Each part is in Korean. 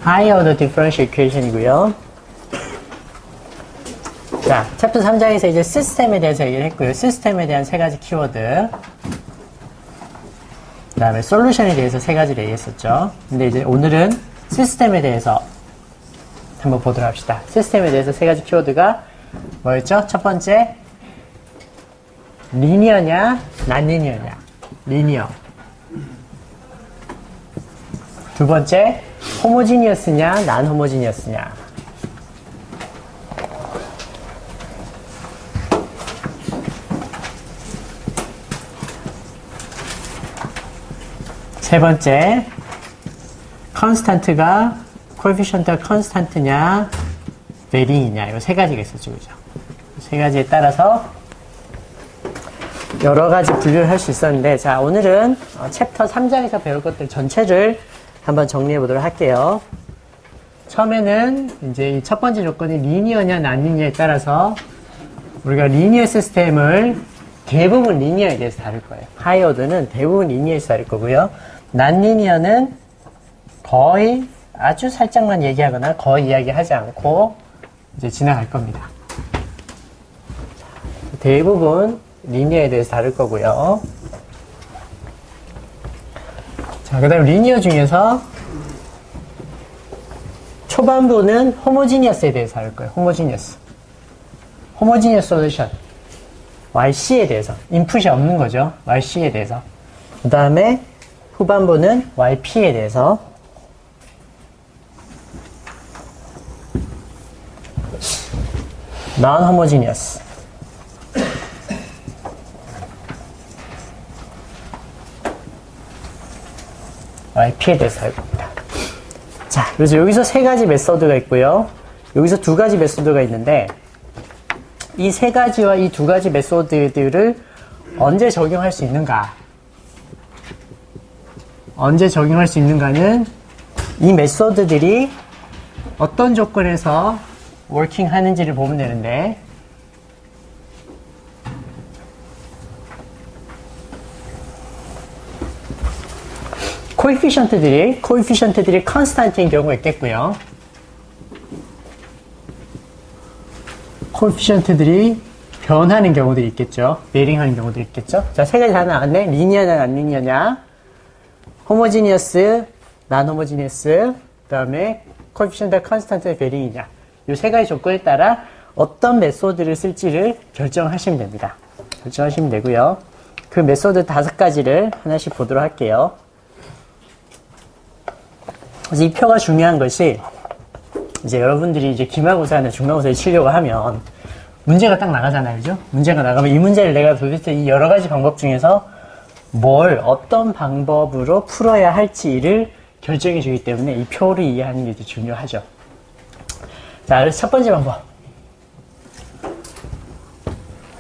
higher order differential equation이고요. 자, 챕터 3장에서 이제 시스템에 대해서 얘기를 했고요. 시스템에 대한 세 가지 키워드. 그 다음에 솔루션에 대해서 세 가지를 얘기했었죠. 근데 이제 오늘은 시스템에 대해서 한번 보도록 합시다. 시스템에 대해서 세 가지 키워드가 뭐였죠? 첫 번째, 리니어냐, 난리니어냐. 리니어. 두 번째, 호모지니어스냐, 난 호모지니어스냐. 세 번째, 컨스탄트가 코에피션트가 컨스탄트냐, 베링이냐. 이 세 가지가 있었죠, 그죠? 세 가지에 따라서 여러 가지 분류를 할 수 있었는데, 자, 오늘은 챕터 3장에서 배울 것들 전체를 한번 정리해 보도록 할게요. 처음에는 이제 이 첫 번째 조건이 리니어냐, 난리니어에 따라서 우리가 리니어 시스템을 대부분 리니어에 대해서 다룰 거예요. 하이어드는 대부분 리니어에서 다룰 거고요. 난리니어는 거의 아주 살짝만 얘기하거나 거의 이야기하지 않고 이제 지나갈 겁니다. 대부분 리니어에 대해서 다룰 거고요. 자, 그 다음 리니어 중에서 초반부는 호모지니어스에 대해서 다룰 거예요. 호모지니어스 솔루션. YC에 대해서. 인풋이 없는 거죠. YC에 대해서. 그 다음에 후반부는 YP에 대해서. non-homogeneous. YP에 대해서 할 겁니다. 자, 그래서 여기서 세 가지 메소드가 있고요. 여기서 두 가지 메소드가 있는데, 이 세 가지와 이 두 가지 메소드들을 언제 적용할 수 있는가? 언제 적용할 수 있는가는 이 메소드들이 어떤 조건에서 워킹 하는지를 보면 되는데, 코에피션트들이 컨스탄트인 경우가 있겠고요. 코에피션트들이 변하는 경우들이 있겠죠. 베링하는 경우도 있겠죠. 자, 세 가지 다 나왔네. 리니어냐, 난리니어냐. 호모지니어스, 난 호모지니어스. 그 다음에 코에피션트 컨스탄트의 베링이냐. 이 세 가지 조건에 따라 어떤 메소드를 쓸지를 결정하시면 됩니다. 결정하시면 되고요. 그 메소드 5가지를 하나씩 보도록 할게요. 그래서 이 표가 중요한 것이, 이제 여러분들이 이제 기말고사나 중간고사를 치려고 하면 문제가 딱 나가잖아요. 그죠? 문제가 나가면 이 문제를 내가 도대체 이 여러 가지 방법 중에서 어떤 방법으로 풀어야 할지를 결정해 주기 때문에 이 표를 이해하는 게 중요하죠. 자, 그래서 첫 번째 방법.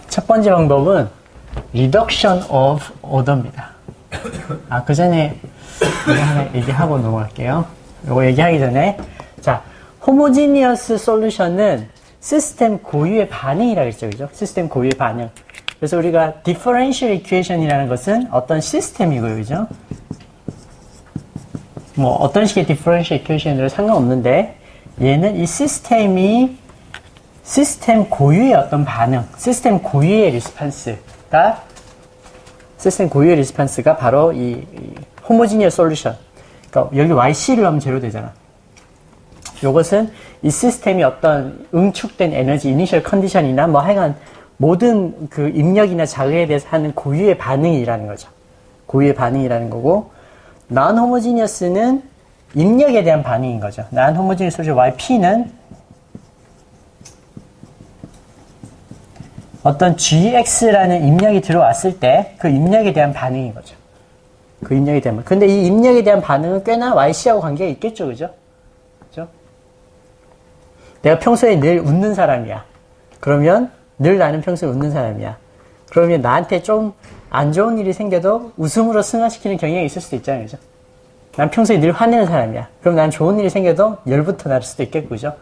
첫 번째 방법은 reduction of order입니다. 그 전에 이거 하나 얘기하고 넘어갈게요. 이거 얘기하기 전에, 자, 호모지니어스 솔루션은 시스템 고유의 반응이라고 했죠, 그죠? 시스템 고유의 반응. 그래서 우리가 differential equation이라는 것은 어떤 시스템이고요, 그죠? 뭐 어떤 식의 differential equation으로 상관없는데, 얘는 이 시스템이 시스템 고유의 어떤 반응, 시스템 고유의 리스판스가 바로 이 호모지니어스 솔루션. 그러니까 여기 YC를 하면 제로 되잖아. 요것은 이 시스템이 어떤 응축된 에너지, 이니셜 컨디션이나 뭐 하여간 모든 그 입력이나 자극에 대해서 하는 고유의 반응이라는 거죠. 고유의 반응이라는 거고, non homogeneous는 입력에 대한 반응인 거죠. non homogeneous 솔루션 YP는 어떤 GX라는 입력이 들어왔을 때 그 입력에 대한 반응인 거죠. 그 입력에 대한. 근데 이 입력에 대한 반응은 꽤나 YC하고 관계가 있겠죠, 그죠? 그죠? 내가 평소에 늘 웃는 사람이야. 그러면 늘 나는 평소에 웃는 사람이야. 그러면 나한테 좀 안 좋은 일이 생겨도 웃음으로 승화시키는 경향이 있을 수도 있잖아요, 그죠? 난 평소에 늘 화내는 사람이야. 그럼 난 좋은 일이 생겨도 열부터 날 수도 있겠고, 그죠?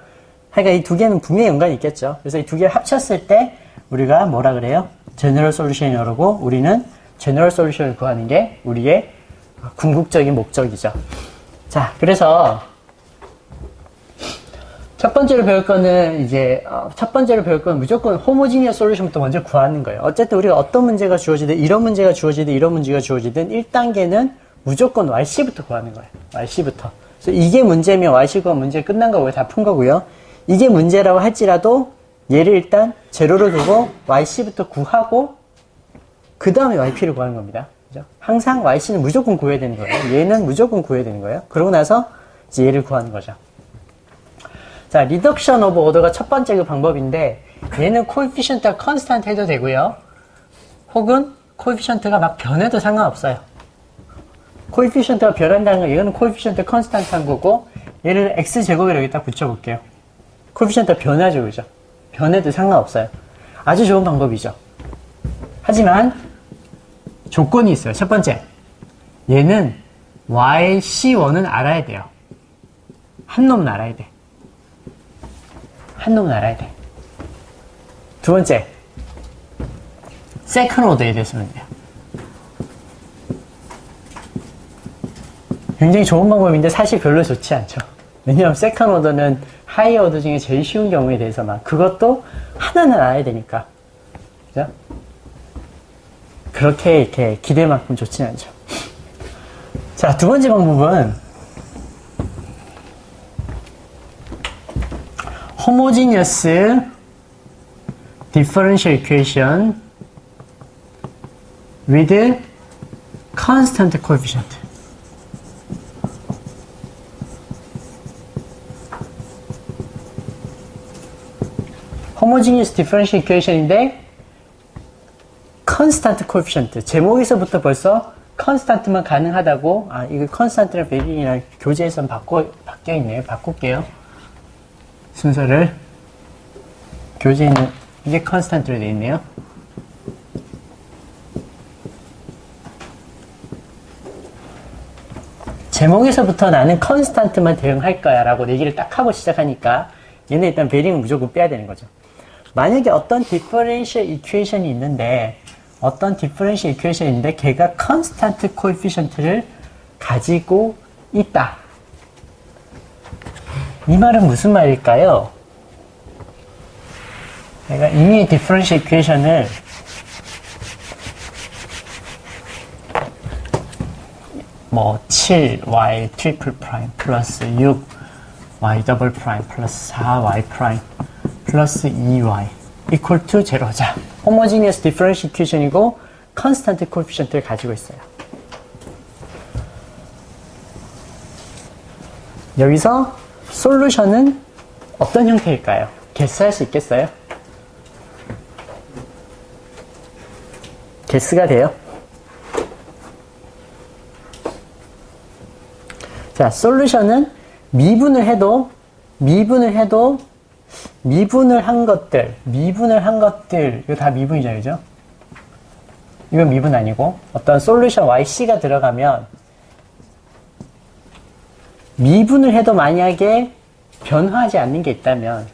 그러니까 이 두 개는 분명히 연관이 있겠죠. 그래서 이 두 개를 합쳤을 때 우리가 뭐라 그래요? 제너럴 솔루션이라고 그러고, 우리는 제너럴 솔루션을 구하는 게 우리의 궁극적인 목적이죠. 자, 그래서 첫 번째로 배울 거는 무조건 호모지니어스 솔루션부터 먼저 구하는 거예요. 어쨌든 우리가 어떤 문제가 주어지든 이런 문제가 주어지든 이런 문제가 주어지든 1단계는 무조건 YC부터 구하는 거예요. YC부터. 그래서 이게 문제면 YC가 문제 끝난 거고요. 다 푼 거고요. 이게 문제라고 할지라도 얘를 일단 제로로 두고 YC부터 구하고 그 다음에 YP를 구하는 겁니다. 그죠? 항상 YC는 무조건 구해야 되는 거예요. 얘는 무조건 구해야 되는 거예요. 그러고 나서 이제 얘를 구하는 거죠. 자, 리덕션 오브 오더가 첫 번째 그 방법인데 얘는 코에피션트가 컨스탄트 해도 되고요. 혹은 코에피션트가 막 변해도 상관없어요. 코에피션트가 변한다는 건 이거는 코에피션트 컨스탄트 한 거고 얘를 x제곱이라고 여기다 붙여볼게요. 코에피션트가 변하죠, 그죠? 변해도 상관없어요. 아주 좋은 방법이죠. 하지만 조건이 있어요. 첫 번째, 얘는 YC1은 알아야 돼요. 한 놈은 알아야 돼. 한 놈은 알아야 돼. 두 번째, 세컨 오더에 대해서는 돼요. 굉장히 좋은 방법인데 사실 별로 좋지 않죠. 왜냐하면 세컨 오더는 하이어 오더 중에 제일 쉬운 경우에 대해서만 그것도 하나는 알아야 되니까. 그죠? 그렇게 이렇게 기대만큼 좋지는 않죠. 자, 두 번째 방법은 homogeneous differential equation with constant coefficient. homogeneous differential equation인데 constant coefficient. 제목에서부터 벌써 constant만 가능하다고. 아, 이거 constant랑 variable이랑 교재에서는 바뀌어 있네요. 바꿀게요. 순서를. 교재에는 이게 constant로 되어 있네요. 제목에서부터 나는 constant만 대응할 거야 라고 얘기를 딱 하고 시작하니까 얘는 일단 베링은 무조건 빼야 되는 거죠. 만약에 어떤 differential equation이 있는데 걔가 constant coefficient를 가지고 있다. 이 말은 무슨 말일까요? 내가 이미 differential equation을 뭐 7y 트리플 프라임 플러스 6y 더블 프라임 플러스 4y 프라임 플러스 2y equal to 0. 자, homogeneous differential equation이고 constant coefficient를 가지고 있어요. 여기서 솔루션은 어떤 형태일까요? 개수할 수 있겠어요? 개수가 돼요. 자, 솔루션은 미분을 한 것들, 이거 다 미분이죠, 그죠? 이건 미분 아니고, 어떤 솔루션 YC가 들어가면, 미분을 해도 만약에 변화하지 않는 게 있다면,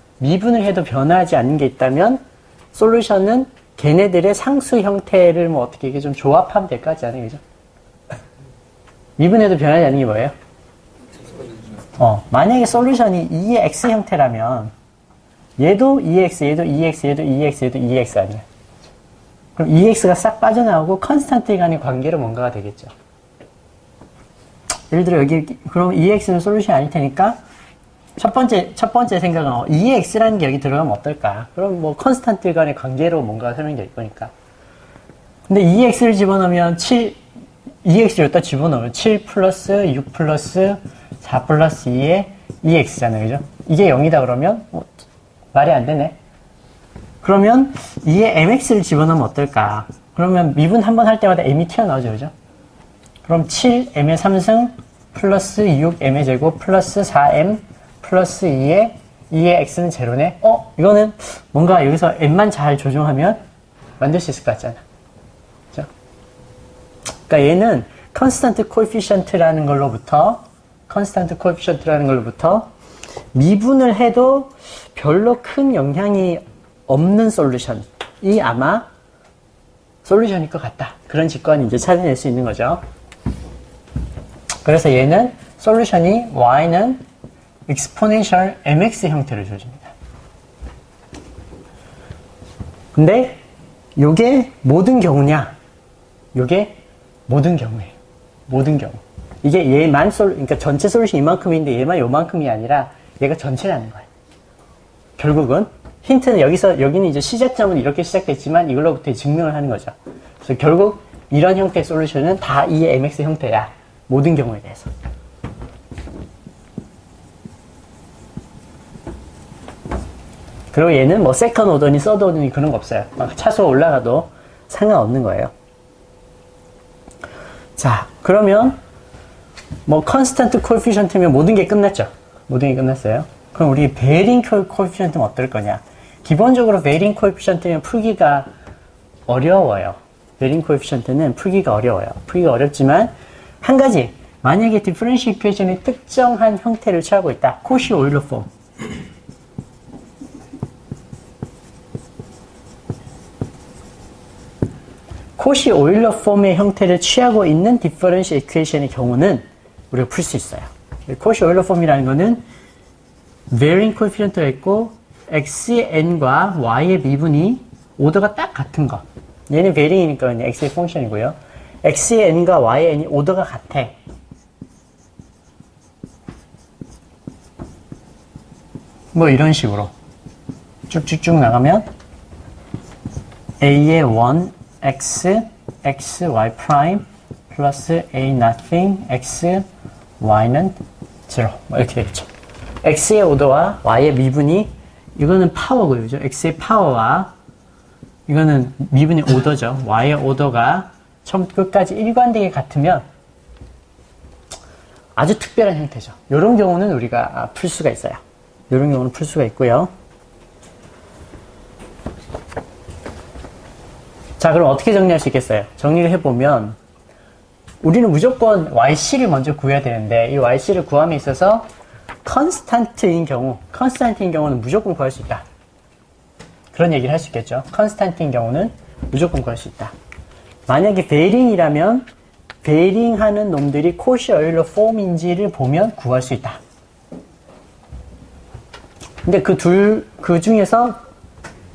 솔루션은 걔네들의 상수 형태를 뭐 어떻게 이게 좀 조합하면 될 것 같지 않아요, 그죠? 미분해도 변하지 않는 게 뭐예요? 만약에 솔루션이 2의 x 형태라면, 얘도 2x, 얘도 2x, 얘도 2x, 얘도 2x 아니야. 그럼 2x가 싹 빠져나오고 컨스탄트 간의 관계로 뭔가가 되겠죠. 예를 들어 여기 그럼 2x는 솔루션이 아닐 테니까 첫 번째 생각은 2x라는 게 여기 들어가면 어떨까? 그럼 뭐 컨스탄트 간의 관계로 뭔가가 설명될 거니까. 근데 2x를 집어넣으면 2x를 여기다 집어넣으면 7 플러스 6 플러스 4 플러스 2의 2x잖아요, 그죠? 이게 0이다 그러면 말이 안 되네. 그러면 2에 mx를 집어넣으면 어떨까? 그러면 미분 한 번 할 때마다 m이 튀어나오죠, 그죠? 그럼 7m의 3승 플러스 6m의 제곱 플러스 4m 플러스 2의 x는 제로네? 이거는 뭔가 여기서 m만 잘 조정하면 만들 수 있을 것 같잖아. 그죠? 그러니까 얘는 컨스탄트 코에피션트라는 걸로부터 미분을 해도 별로 큰 영향이 없는 솔루션이 아마 솔루션일 것 같다. 그런 직관을 이제 찾아낼 수 있는 거죠. 그래서 얘는 솔루션이 y는 exponential mx 형태를 줘줍니다. 근데 요게 모든 경우냐? 요게 모든 경우예요. 모든 경우. 이게 얘만 그러니까 전체 솔루션 이만큼인데 얘만 요만큼이 아니라 얘가 전체라는 거예요. 결국은 힌트는 여기는 이제 시작점은 이렇게 시작됐지만 이걸로부터 증명을 하는 거죠. 그래서 결국 이런 형태의 솔루션은 다 이 mx 형태야. 모든 경우에 대해서. 그리고 얘는 뭐 세컨 오더니 서드 오더니 그런 거 없어요. 막 차수가 올라가도 상관없는 거예요. 자, 그러면 뭐 컨스턴트 코에피션트면 모든 게 끝났죠. 모든 게 끝났어요. 그럼 우리 베어링 코에피션트는 어떨 거냐? 기본적으로 베어링 코에피션트는 풀기가 어려워요. 베어링 코에피션트는 풀기가 어려워요. 풀기가 어렵지만 한 가지, 만약에 디퍼런셜 이퀘이션이 특정한 형태를 취하고 있다. 코시 오일러 폼. 코시 오일러 폼의 형태를 취하고 있는 디퍼런셜 이퀘이션의 경우는 우리가 풀 수 있어요. 코시 오일러 폼이라는 거는 varying coefficient가 있고 x의 n과 y의 미분이 오더가 딱 같은 거. 얘는 varying이니까 그냥 x의 펑션이고요. x의 n과 y의 n이 오더가 같아. 뭐 이런 식으로 쭉쭉쭉 나가면 a의 1 x, x, y 프라임 플러스 a nothing, x, y는 0 뭐 이렇게 되겠죠. x의 오더와 y의 미분이 이거는 파워고요. 그죠? x의 파워와 이거는 미분의 오더죠. y의 오더가 처음부터 끝까지 일관되게 같으면 아주 특별한 형태죠. 이런 경우는 우리가 풀 수가 있어요. 이런 경우는 풀 수가 있고요. 자, 그럼 어떻게 정리할 수 있겠어요? 정리를 해보면 우리는 무조건 yc를 먼저 구해야 되는데 이 yc를 구함에 있어서 컨스탄트인 경우는 무조건 구할 수 있다. 그런 얘기를 할 수 있겠죠. 컨스탄트인 경우는 무조건 구할 수 있다. 만약에 베이링이라면 베이링하는 놈들이 코시 오일러 폼인지를 보면 구할 수 있다. 근데 그 중에서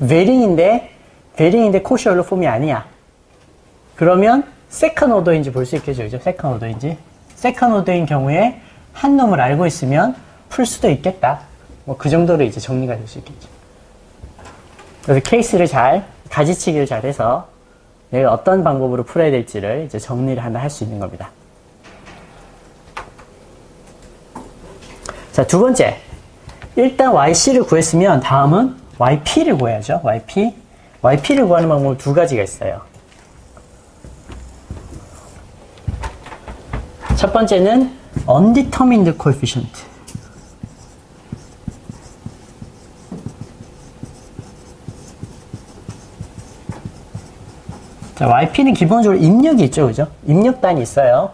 베이링인데 코시 오일러 폼이 아니야. 그러면 세컨 오더인지 볼 수 있겠죠. 그죠? 세컨 오더인지. 세컨 오더인 경우에 한 놈을 알고 있으면 풀 수도 있겠다. 뭐 그 정도로 이제 정리가 될 수 있겠죠. 그래서 케이스를 가지치기를 잘 해서 내가 어떤 방법으로 풀어야 될지를 이제 정리를 하나 할 수 있는 겁니다. 자, 두 번째. 일단 yc를 구했으면 다음은 yp를 구해야죠. yp를 구하는 방법은 두 가지가 있어요. 첫 번째는 undetermined coefficient. 자, yp는 기본적으로 입력이 있죠, 그죠? 입력단이 있어요.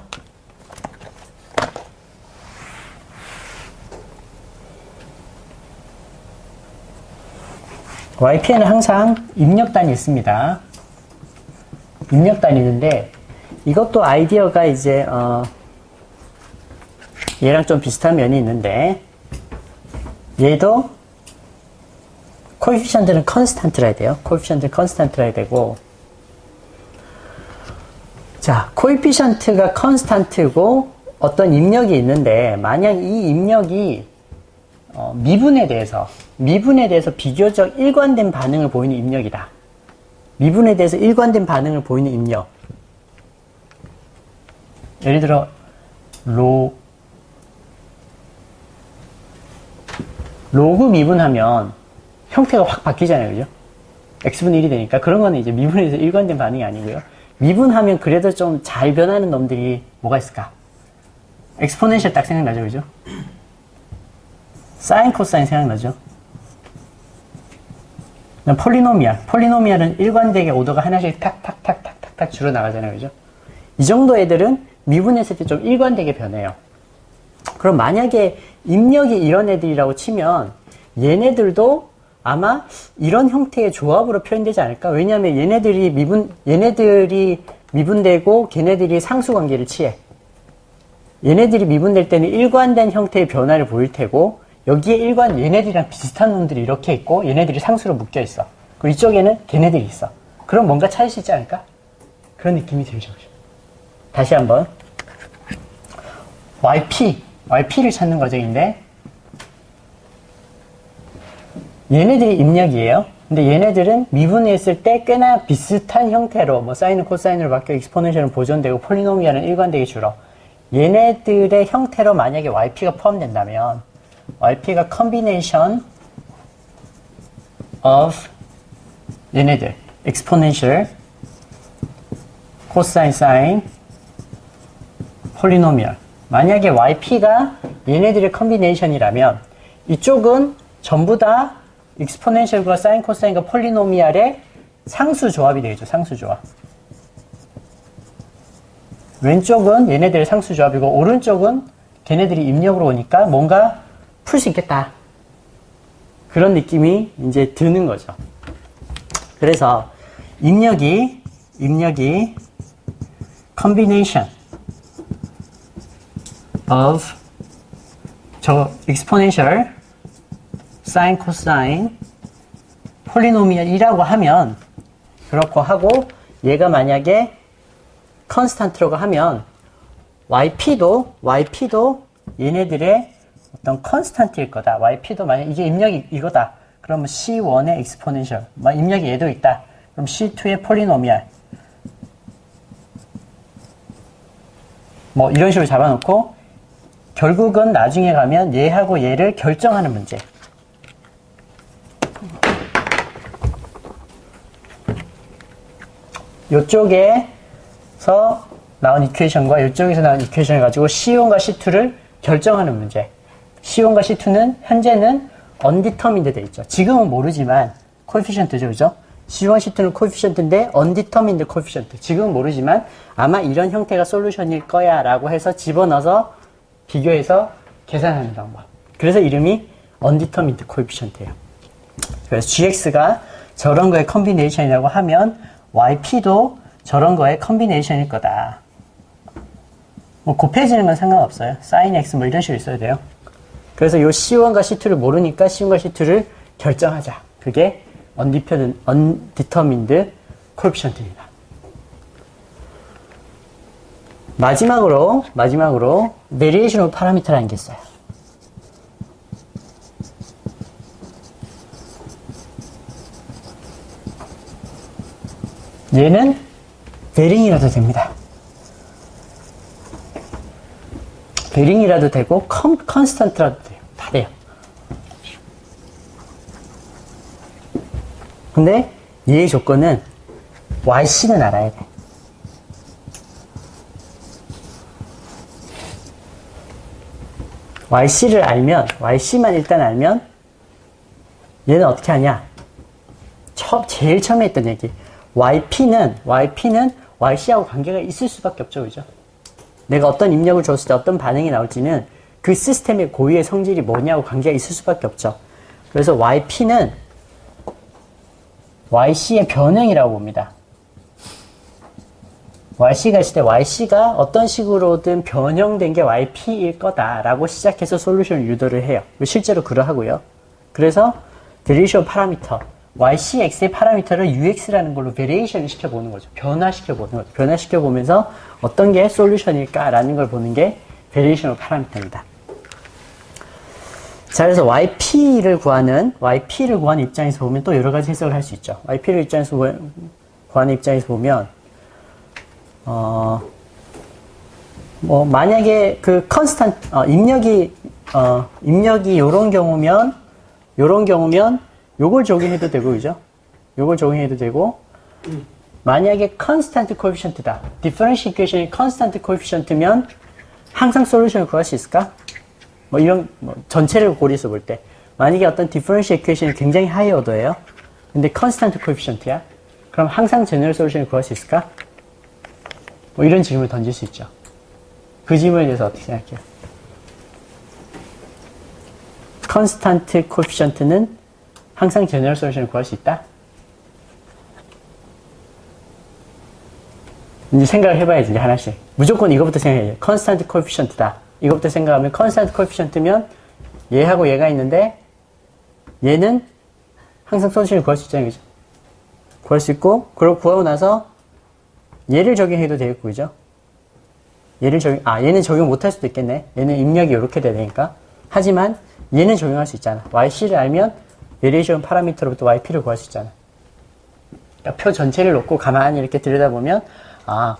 yp에는 항상 입력단이 있습니다. 입력단이 있는데 이것도 아이디어가 이제 얘랑 좀 비슷한 면이 있는데 얘도 코에피션트는 컨스탄트라 해야 돼요. 코에피션트는 컨스탄트라 해야 되고 자, 코에피션트가 컨스탄트고 어떤 입력이 있는데 만약 이 입력이 미분에 대해서 비교적 일관된 반응을 보이는 입력이다. 미분에 대해서 일관된 반응을 보이는 입력. 예를 들어 로그 미분하면 형태가 확 바뀌잖아요. 그죠? x분의 1이 되니까 그런 거는 이제 미분에 대해서 일관된 반응이 아니고요. 미분하면 그래도 좀 잘 변하는 놈들이 뭐가 있을까? 엑스포넨셜 딱 생각나죠. 그죠? 사인, 코사인 생각나죠? 폴리노미알은 일관되게 오더가 하나씩 탁탁탁탁탁탁 줄어나가잖아요. 그죠? 이 정도 애들은 미분했을 때 좀 일관되게 변해요. 그럼 만약에 입력이 이런 애들이라고 치면 얘네들도 아마 이런 형태의 조합으로 표현되지 않을까? 왜냐하면 얘네들이 미분되고 걔네들이 상수관계를 취해. 얘네들이 미분될 때는 일관된 형태의 변화를 보일 테고 여기에 일관 얘네들이랑 비슷한 놈들이 이렇게 있고 얘네들이 상수로 묶여 있어. 그리고 이쪽에는 걔네들이 있어. 그럼 뭔가 찾을 수 있지 않을까? 그런 느낌이 들죠. 다시 한번 YP를 찾는 과정인데 얘네들이 입력이에요. 근데 얘네들은 미분했을 때 꽤나 비슷한 형태로 뭐 사인은 코사인으로 바뀌어 익스포넨셜은 보존되고 폴리노미알은 일관되게 줄어. 얘네들의 형태로 만약에 YP가 포함된다면 YP가 combination of 얘네들 exponential, cosine, sine, polynomial. 만약에 YP가 얘네들의 combination이라면 이쪽은 전부 다 exponential과 sine, cosine과 polynomial의 상수 조합이 되겠죠. 상수 조합. 왼쪽은 얘네들의 상수 조합이고 오른쪽은 걔네들이 입력으로 오니까 뭔가 풀 수 있겠다. 그런 느낌이 이제 드는 거죠. 그래서 입력이 combination of 저 exponential, sine, cosine, polynomial이라고 하면 그렇고 하고 얘가 만약에 constant라고 하면 YP도 얘네들의 어떤 constant일 거다. YP도 만약 이게 입력이 이거다. 그러면 C1의 exponential, 입력이 얘도 있다. 그럼 C2의 polynomial. 뭐 이런 식으로 잡아놓고 결국은 나중에 가면 얘하고 얘를 결정하는 문제. 요쪽에서 나온 이퀘이션과 이쪽에서 나온 이퀘이션을 가지고 C1과 C2를 결정하는 문제. C1과 C2는 현재는 undetermined 돼 있죠. 지금은 모르지만 코에피션트죠, 그죠? C1, C2는 코에피션트인데 undetermined 코에피션트. 지금은 모르지만 아마 이런 형태가 솔루션일 거야 라고 해서 집어넣어서 비교해서 계산하는 방법. 그래서 이름이 undetermined 코에피션트예요. 그래서 GX가 저런 거의 컨비네이션이라고 하면 YP도 저런 거의 컨비네이션일 거다. 뭐 곱해지는 건 상관없어요. sin x 뭐 이런 식으로 있어야 돼요. 그래서 요 C1과 C2를 모르니까 C1과 C2를 결정하자. 그게 undetermined coefficient입니다. 마지막으로 variation of parameter라는 게 있어요. 얘는 베링이라도 됩니다. 베링이라도 되고 컨스턴트라도 돼요. 다 돼요. 근데 얘의 조건은 YC는 알아야 돼. YC를 알면, YC만 일단 알면 얘는 어떻게 하냐? 제일 처음에 했던 얘기. YP는 YC하고 관계가 있을 수밖에 없죠. 그죠? 내가 어떤 입력을 줬을 때 어떤 반응이 나올지는 그 시스템의 고유의 성질이 뭐냐고 관계가 있을 수밖에 없죠. 그래서 YP는 YC의 변형이라고 봅니다. YC가 있을 때 YC가 어떤 식으로든 변형된 게 YP일 거다라고 시작해서 솔루션을 유도를 해요. 실제로 그러하고요. 그래서 데리션 파라미터 YCX의 파라미터를 UX라는 걸로 베리에이션을 시켜보는 거죠. 변화시켜보는 거죠. 변화시켜보면서 어떤 게 솔루션일까라는 걸 보는 게 베리에이션 파라미터입니다. 자, 그래서 YP를 구하는 입장에서 보면 또 여러 가지 해석을 할 수 있죠. YP를 구하는 입장에서 보면, 뭐, 만약에 그 입력이 요런 경우면, 요걸 적용해도 되고, 그죠? 요걸 적용해도 되고, 만약에 constant coefficient다. differential equation이 constant coefficient면 항상 솔루션을 구할 수 있을까? 뭐 이런, 전체를 고려해서 볼 때. 만약에 어떤 differential equation이 굉장히 하이 오더예요. 근데 constant coefficient야? 그럼 항상 제너럴 솔루션을 구할 수 있을까? 뭐 이런 질문을 던질 수 있죠. 그 질문에 대해서 어떻게 생각해요? constant coefficient는 항상 제너럴 솔루션을 구할 수 있다? 이제 생각을 해봐야지, 이제 하나씩. 무조건 이거부터 생각해야 돼. constant coefficient다. 이거부터 생각하면 constant coefficient면 얘하고 얘가 있는데 얘는 항상 솔루션을 구할 수 있잖아요. 그죠? 구할 수 있고, 그리고 구하고 나서 얘를 적용해도 되겠고, 그죠? 얘는 적용 못할 수도 있겠네. 얘는 입력이 이렇게 돼야 되니까. 하지만 얘는 적용할 수 있잖아. yc를 알면 베리에이션 파라미터로부터 yp를 구할 수 있잖아. 그러니까 표 전체를 놓고 가만히 이렇게 들여다보면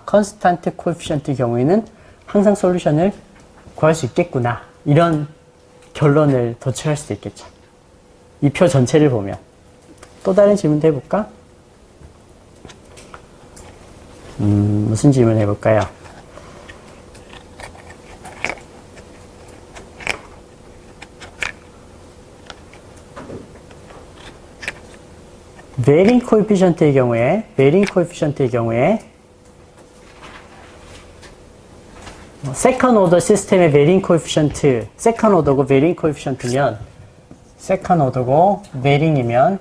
컨스탄트 코에피션트의 경우에는 항상 솔루션을 구할 수 있겠구나. 이런 결론을 도출할 수도 있겠죠. 이 표 전체를 보면. 또 다른 질문도 해볼까? 무슨 질문 해볼까요? 베링 코에피션트의 경우에 세컨 오더 시스템의 베링 코에피션트, 세컨 오더고 베링 코에피션트면 세컨 오더고 베링이면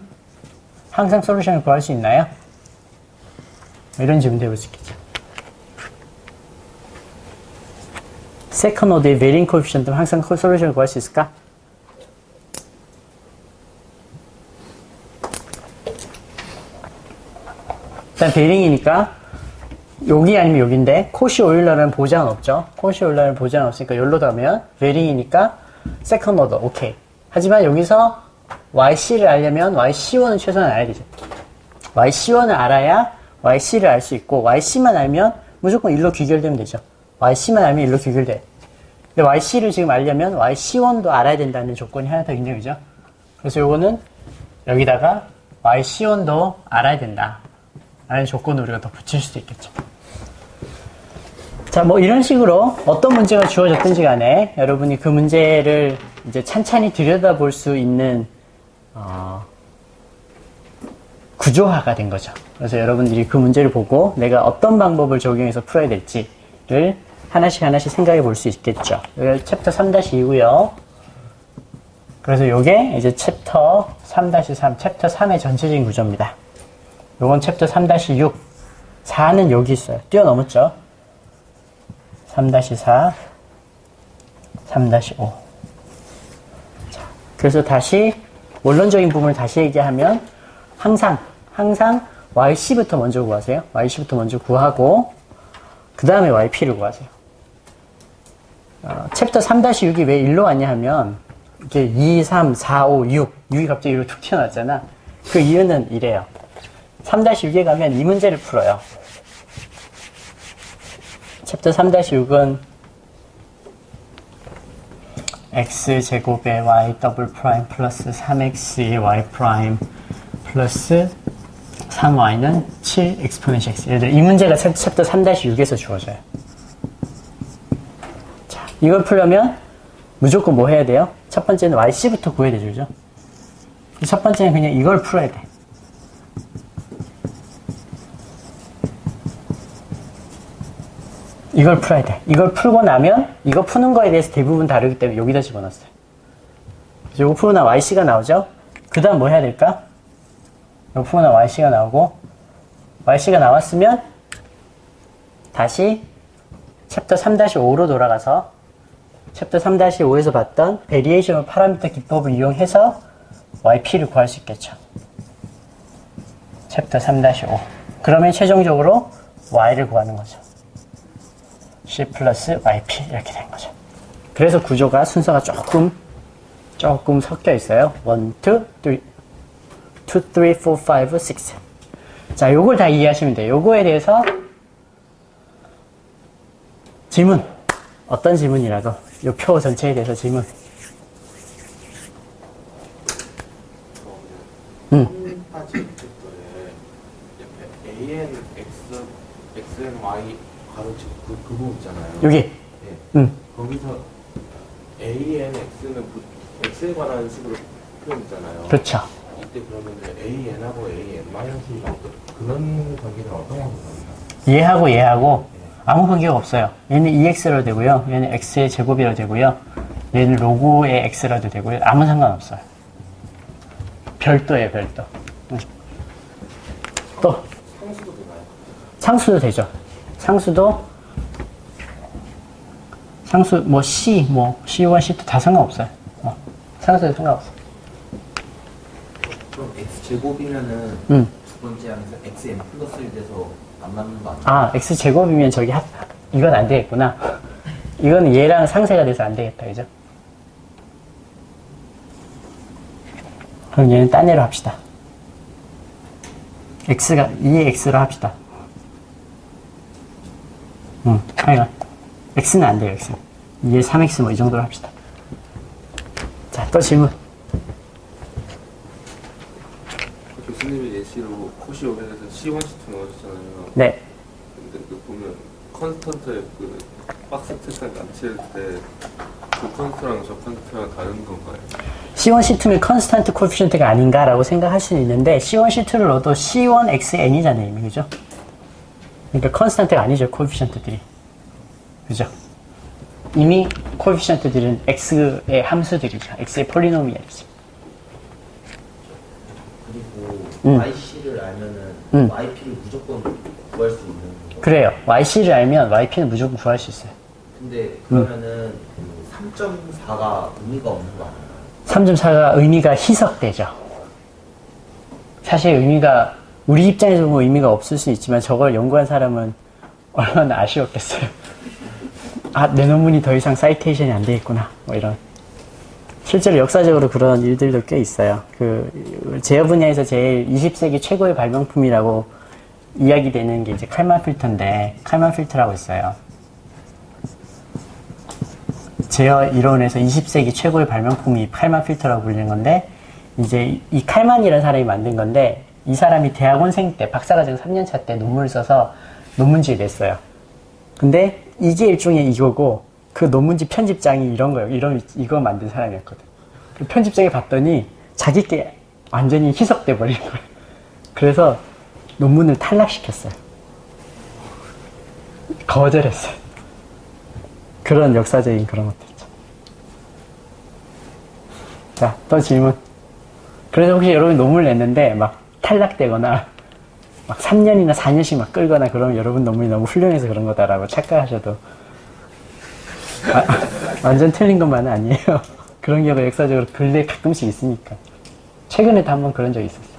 항상 솔루션을 구할 수 있나요? 이런 질문도 해볼 수 있겠죠. 세컨 오더의 베링 코에피션트면 항상 솔루션을 구할 수 있을까? 일단 베링이니까 여기 아니면 여기인데 코시 오일러라는 보장은 없죠. 코시 오일러라는 보장은 없으니까 여기로 가면 베링이니까 세컨 오더 오케이. 하지만 여기서 yc를 알려면 yc1은 최소한 알아야 되죠. yc1을 알아야 yc를 알 수 있고 yc만 알면 무조건 1로 귀결되면 되죠. yc만 알면 1로 귀결돼. 근데 yc를 지금 알려면 yc1도 알아야 된다는 조건이 하나 더 있네요. 그죠? 그래서 요거는 여기다가 yc1도 알아야 된다 라는 조건을 우리가 더 붙일 수도 있겠죠. 자, 뭐 이런 식으로 어떤 문제가 주어졌든지 간에 여러분이 그 문제를 이제 찬찬히 들여다볼 수 있는 구조화가 된 거죠. 그래서 여러분들이 그 문제를 보고 내가 어떤 방법을 적용해서 풀어야 될지를 하나씩 생각해 볼 수 있겠죠. 여기 챕터 3-2고요. 그래서 요게 이제 챕터 3-3, 챕터 3의 전체적인 구조입니다. 요건 챕터 3-6, 4는 여기 있어요. 뛰어넘었죠? 3-4, 3-5. 자, 그래서 다시 원론적인 부분을 다시 얘기하면 항상 yc부터 먼저 구하세요. yc부터 먼저 구하고 그 다음에 yp를 구하세요. 챕터 3-6이 왜 1로 왔냐 하면 이게 2, 3, 4, 5, 6, 6이 갑자기 1로 툭 튀어나왔잖아. 그 이유는 이래요. 3-6에 가면 이 문제를 풀어요. 챕터 3-6은 x제곱의 y 더블 프라임 플러스 3x의 y 프라임 플러스 3y는 7 exponential x. 예를 들어 이 문제가 챕터 3-6에서 주어져요. 자, 이걸 풀려면 무조건 뭐 해야 돼요? 첫 번째는 yc부터 구해야 되죠. 그죠? 첫 번째는 그냥 이걸 풀어야 돼. 이걸 풀어야 돼. 이걸 풀고 나면 이거 푸는 거에 대해서 대부분 다르기 때문에 여기다 집어넣었어요. 그래서 이거 풀고 나면 yc가 나오죠? 그 다음 뭐 해야 될까? 이거 풀고 나면 yc가 나오고 yc가 나왔으면 다시 챕터 3-5로 돌아가서 챕터 3-5에서 봤던 베리에이션 파라미터 기법을 이용해서 yp를 구할 수 있겠죠. 챕터 3-5. 그러면 최종적으로 y를 구하는 거죠. C 플러스 yp 이렇게 된 거죠. 그래서 구조가 순서가 조금 섞여 있어요. 1, 2, 3, 4, 5, 6. 자, 요걸 다 이해하시면 돼요. 요거에 대해서 질문. 어떤 질문이라도 요 표 전체에 대해서 질문. AN, X, and Y 가로치고 그 부분 있잖아요. 여기. 네. 거기서 AN, X는 X에 관한 식으로 표현했잖아요. 그렇죠. 이때 그러면 AN하고 AN-가 그런 관계는 어떤 관계인가요? 얘하고 아무 관계가 없어요. 얘는 EX라도 되고요. 얘는 X의 제곱이라도 되고요. 얘는 로고의 X라도 되고요. 아무 상관없어요. 별도예요, 별도. 또 상수도 되나요? 상수도 되죠. 상수 뭐 C1, C2 다 상관없어요. 상수에도 상관없어. 그럼 x제곱이면은 응. 두 번째 항에서 xn 플러스 1 돼서 안 맞는 거 아니야? 아, x제곱이면 저기 이건 안 되겠구나. 이건 얘랑 상쇄가 돼서 안 되겠다, 그죠? 그럼 얘는 딴 애로 합시다. x가 2x로 합시다. 하여간 x는 안 돼요, x. 2에 3x 뭐 이 정도로 합시다. 자, 또 질문. 교수님이 예시로 코시 500에서 C1, C2 넣어주잖아요. 네. 근데 그 보면 컨스턴트의 그 박스 테스트 낮출 때 그 컨스턴트랑 저 컨스턴트랑 다른 건가요? C1, C2는 컨스탄트 코피션트가 아닌가라고 생각할 수는 있는데 C1, C2를 넣어도 C1xn이잖아요, 이미. 그죠? 그러니까 컨스탄트가 아니죠, 코피션트들이. 그죠? 이미 코피션트들은 x의 함수들이죠. x의 폴리노미얼이죠. 그리고 yc를 알면은 yp를 무조건 구할 수 있는 거. 그래요. yc를 알면 yp는 무조건 구할 수 있어요. 근데 그러면은 그 3.4가 의미가 없는 거 아니에요? 3.4가 의미가 희석되죠. 사실 의미가 우리 입장에서 보면 의미가 없을 수 있지만 저걸 연구한 사람은 얼마나 아쉬웠겠어요. 아, 내 논문이 더 이상 사이테이션이 안 되겠구나. 뭐 이런. 실제로 역사적으로 그런 일들도 꽤 있어요. 그 제어 분야에서 제일 20세기 최고의 발명품이라고 이야기되는 게 이제 칼만 필터인데, 칼만 필터라고 있어요. 제어 이론에서 20세기 최고의 발명품이 칼만 필터라고 불리는 건데, 이제 이 칼만이라는 사람이 만든 건데, 이 사람이 대학원생 때, 박사과정 3년차 때 논문을 써서 논문지에 냈어요. 근데 이게 일종의 이거고, 그 논문지 편집장이 이런 거예요. 이거 만든 사람이었거든. 그 편집장이 봤더니 자기께 완전히 희석돼 버린 거예요. 그래서 논문을 탈락시켰어요. 거절했어요. 그런 역사적인 그런 것도 있죠. 자, 또 질문. 그래서 혹시 여러분 논문을 냈는데 막 탈락되거나 막 3년이나 4년씩 막 끌거나 그러면 여러분 논문이 너무 훌륭해서 그런 거다라고 착각하셔도 완전 틀린 것만은 아니에요. 그런 경우가 역사적으로 근래 가끔씩 있으니까. 최근에도 한번 그런 적이 있었어요.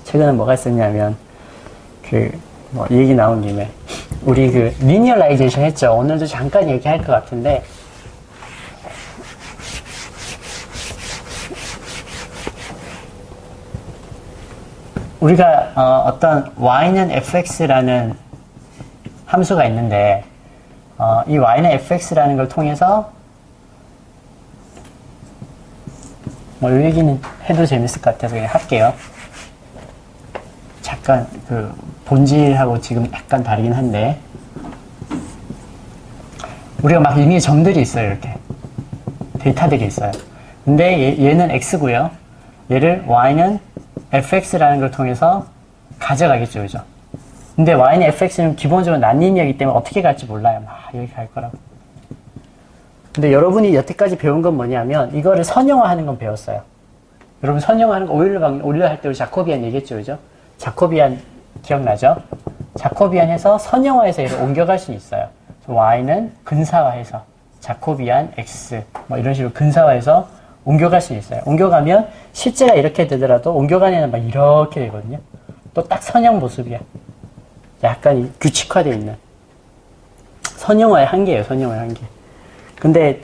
최근에 뭐가 있었냐면 이 얘기 나온 김에 우리 리니어라이제이션 했죠. 오늘도 잠깐 얘기할 것 같은데 우리가 어떤 y는 fx라는 함수가 있는데 이 y는 fx라는 걸 통해서 이 얘기는 해도 재밌을 것 같아서 그냥 할게요. 잠깐 본질하고 지금 약간 다르긴 한데 우리가 막 의미의 점들이 있어요. 이렇게 데이터들이 있어요. 근데 얘는 x고요. 얘를 y는 fx라는 걸 통해서 가져가겠죠. 그죠? 근데 y는 fx는 기본적으로 난리니어이기 때문에 어떻게 갈지 몰라요. 막 여기 갈 거라고. 근데 여러분이 여태까지 배운 건 뭐냐면 이거를 선형화하는 건 배웠어요. 여러분 선형화하는 거 오일러 할 때 우리 자코비안 얘기했죠. 그죠? 자코비안 기억나죠? 자코비안에서 선형화해서 얘를 옮겨갈 수 있어요. y는 근사화해서 자코비안 x 뭐 이런 식으로 근사화해서 옮겨갈 수 있어요. 옮겨가면 실제가 이렇게 되더라도 옮겨가는 애는 막 이렇게 되거든요. 또 딱 선형 모습이야. 약간 규칙화되어 있는 선형화의 한계예요. 선형화의 한계. 근데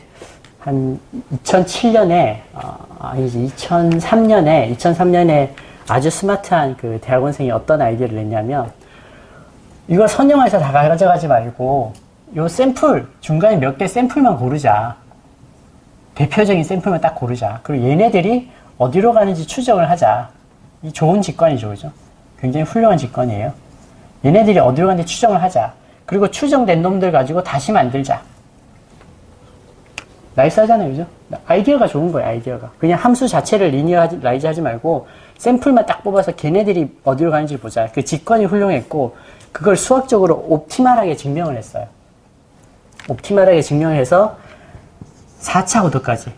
한 2007년에 아니지 2003년에 아주 스마트한 그 대학원생이 어떤 아이디어를 냈냐면 이거 선형화해서 다 가져가지 말고 요 샘플 중간에 몇 개 샘플만 고르자. 대표적인 샘플만 딱 고르자. 그리고 얘네들이 어디로 가는지 추정을 하자. 이 좋은 직관이죠. 그죠? 굉장히 훌륭한 직관이에요. 얘네들이 어디로 가는지 추정을 하자. 그리고 추정된 놈들 가지고 다시 만들자. 나이스하잖아요. 그죠? 아이디어가 좋은 거예요. 아이디어가. 그냥 함수 자체를 리니어라이즈 하지 말고 샘플만 딱 뽑아서 걔네들이 어디로 가는지 보자. 그 직관이 훌륭했고 그걸 수학적으로 옵티멀하게 증명을 했어요. 옵티멀하게 증명을 해서 4차 오도까지.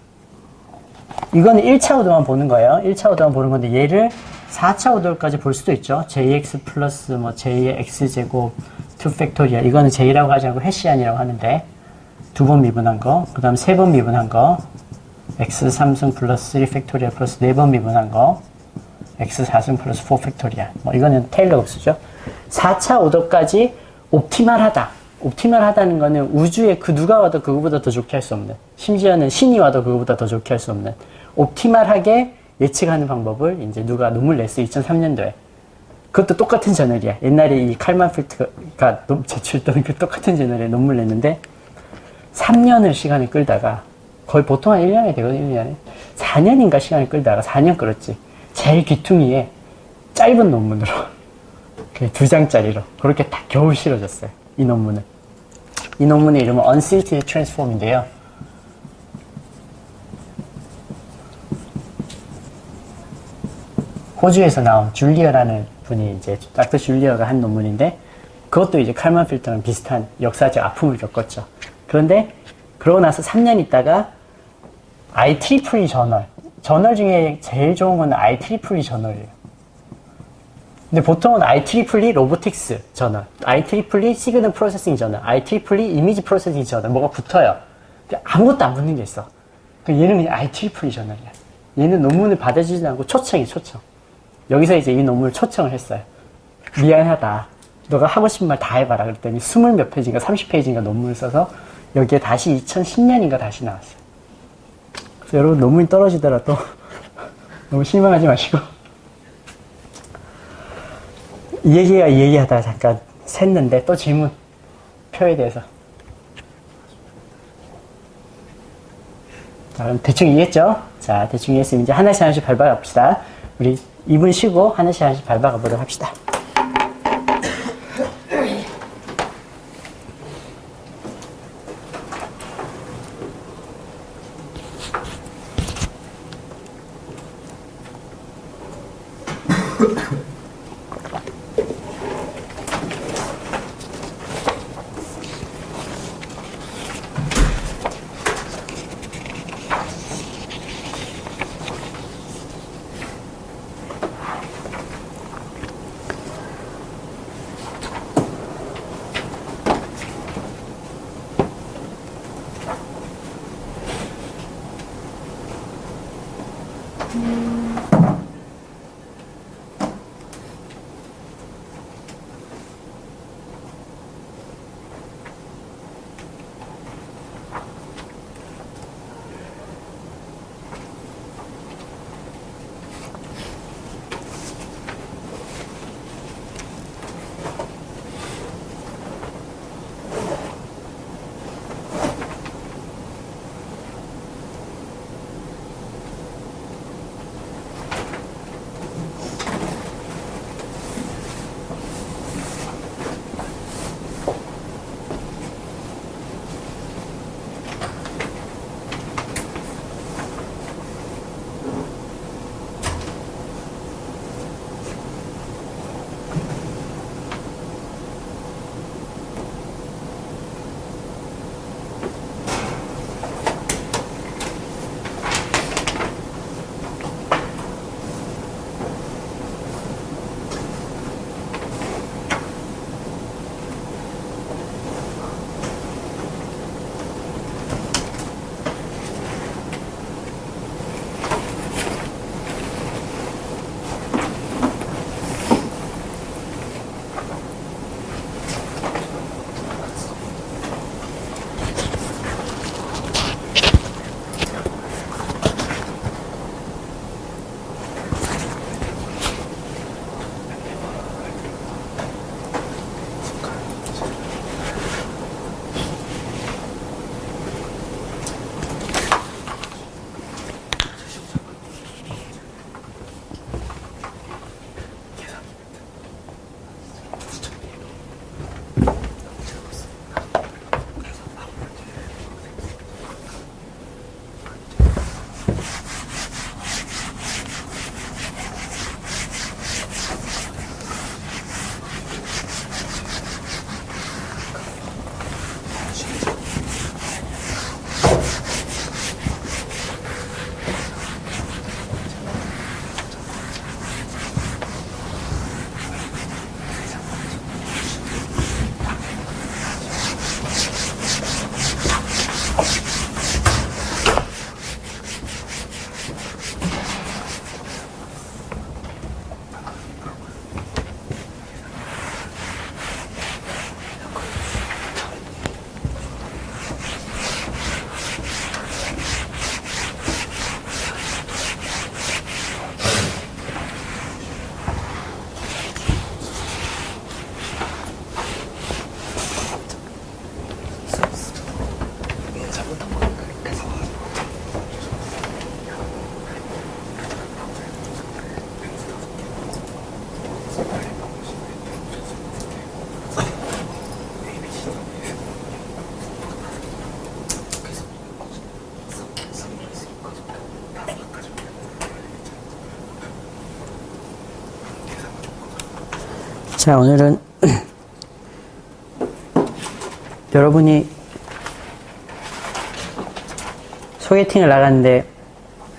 이거는 1차 오도만 보는 거예요. 1차 오도만 보는 건데 얘를 4차 오도까지 볼 수도 있죠. jx 플러스 j의 x제곱 2팩토리얼. 이거는 j라고 하지 않고 해시안이라고 하는데 2번 미분한 거, 그 다음 3번 미분한 거, x 3승 플러스 3 팩토리얼 플러스 4번 미분한 거 x 4승 플러스 4 팩토리얼 뭐 이거는 테일러 급수죠. 4차 오더까지 옵티멀하다. 옵티멀하다는 거는 우주에 그 누가 와도 그거보다 더 좋게 할 수 없는, 심지어는 신이 와도 그거보다 더 좋게 할 수 없는 옵티멀하게 예측하는 방법을 이제 누가 논문 냈어 2003년도에. 그것도 똑같은 저널이야. 옛날에 이 칼만 필트가 제출했던 그 똑같은 저널에 논문을 냈는데 3년을 시간을 끌다가 거의 보통 한 1년이 되거든요. 1년에 4년인가 시간을 끌다가 4년 끌었지. 제일 귀퉁이에 짧은 논문으로 2장짜리로 그렇게 딱 겨우 실어졌어요. 이 논문은. 이 논문의 이름은 Unsilted Transform인데요. 호주에서 나온 줄리어라는 분이 이제 닥터 줄리어가 한 논문인데 그것도 이제 칼만 필터랑 비슷한 역사적 아픔을 겪었죠. 그런데 그러고 나서 3년 있다가 IEEE 저널 중에 제일 좋은 건 IEEE 저널이에요. 근데 보통은 IEEE 로보틱스 저널, IEEE 시그널 프로세싱 저널, IEEE 이미지 프로세싱 저널 뭐가 붙어요. 근데 아무것도 안 붙는 게 있어. 얘는 그냥 IEEE 저널이야. 얘는 논문을 받아주지 않고 초청. 여기서 이제 이 논문을 초청을 했어요. 미안하다. 너가 하고 싶은 말 다 해봐라. 그랬더니 20몇 페이지인가 30페이지인가 논문을 써서 여기에 다시 2010년인가 다시 나왔어요. 그래서 여러분 논문이 떨어지더라도 너무 실망하지 마시고 이 얘기하다가 잠깐 샜는데 또 질문 표에 대해서 자, 그럼 대충 이해했죠? 자, 대충 이해했으면 이제 하나씩 밟아가 봅시다. 우리 2분 쉬고 하나씩 밟아가 보도록 합시다. 자, 오늘은 여러분이 소개팅을 나갔는데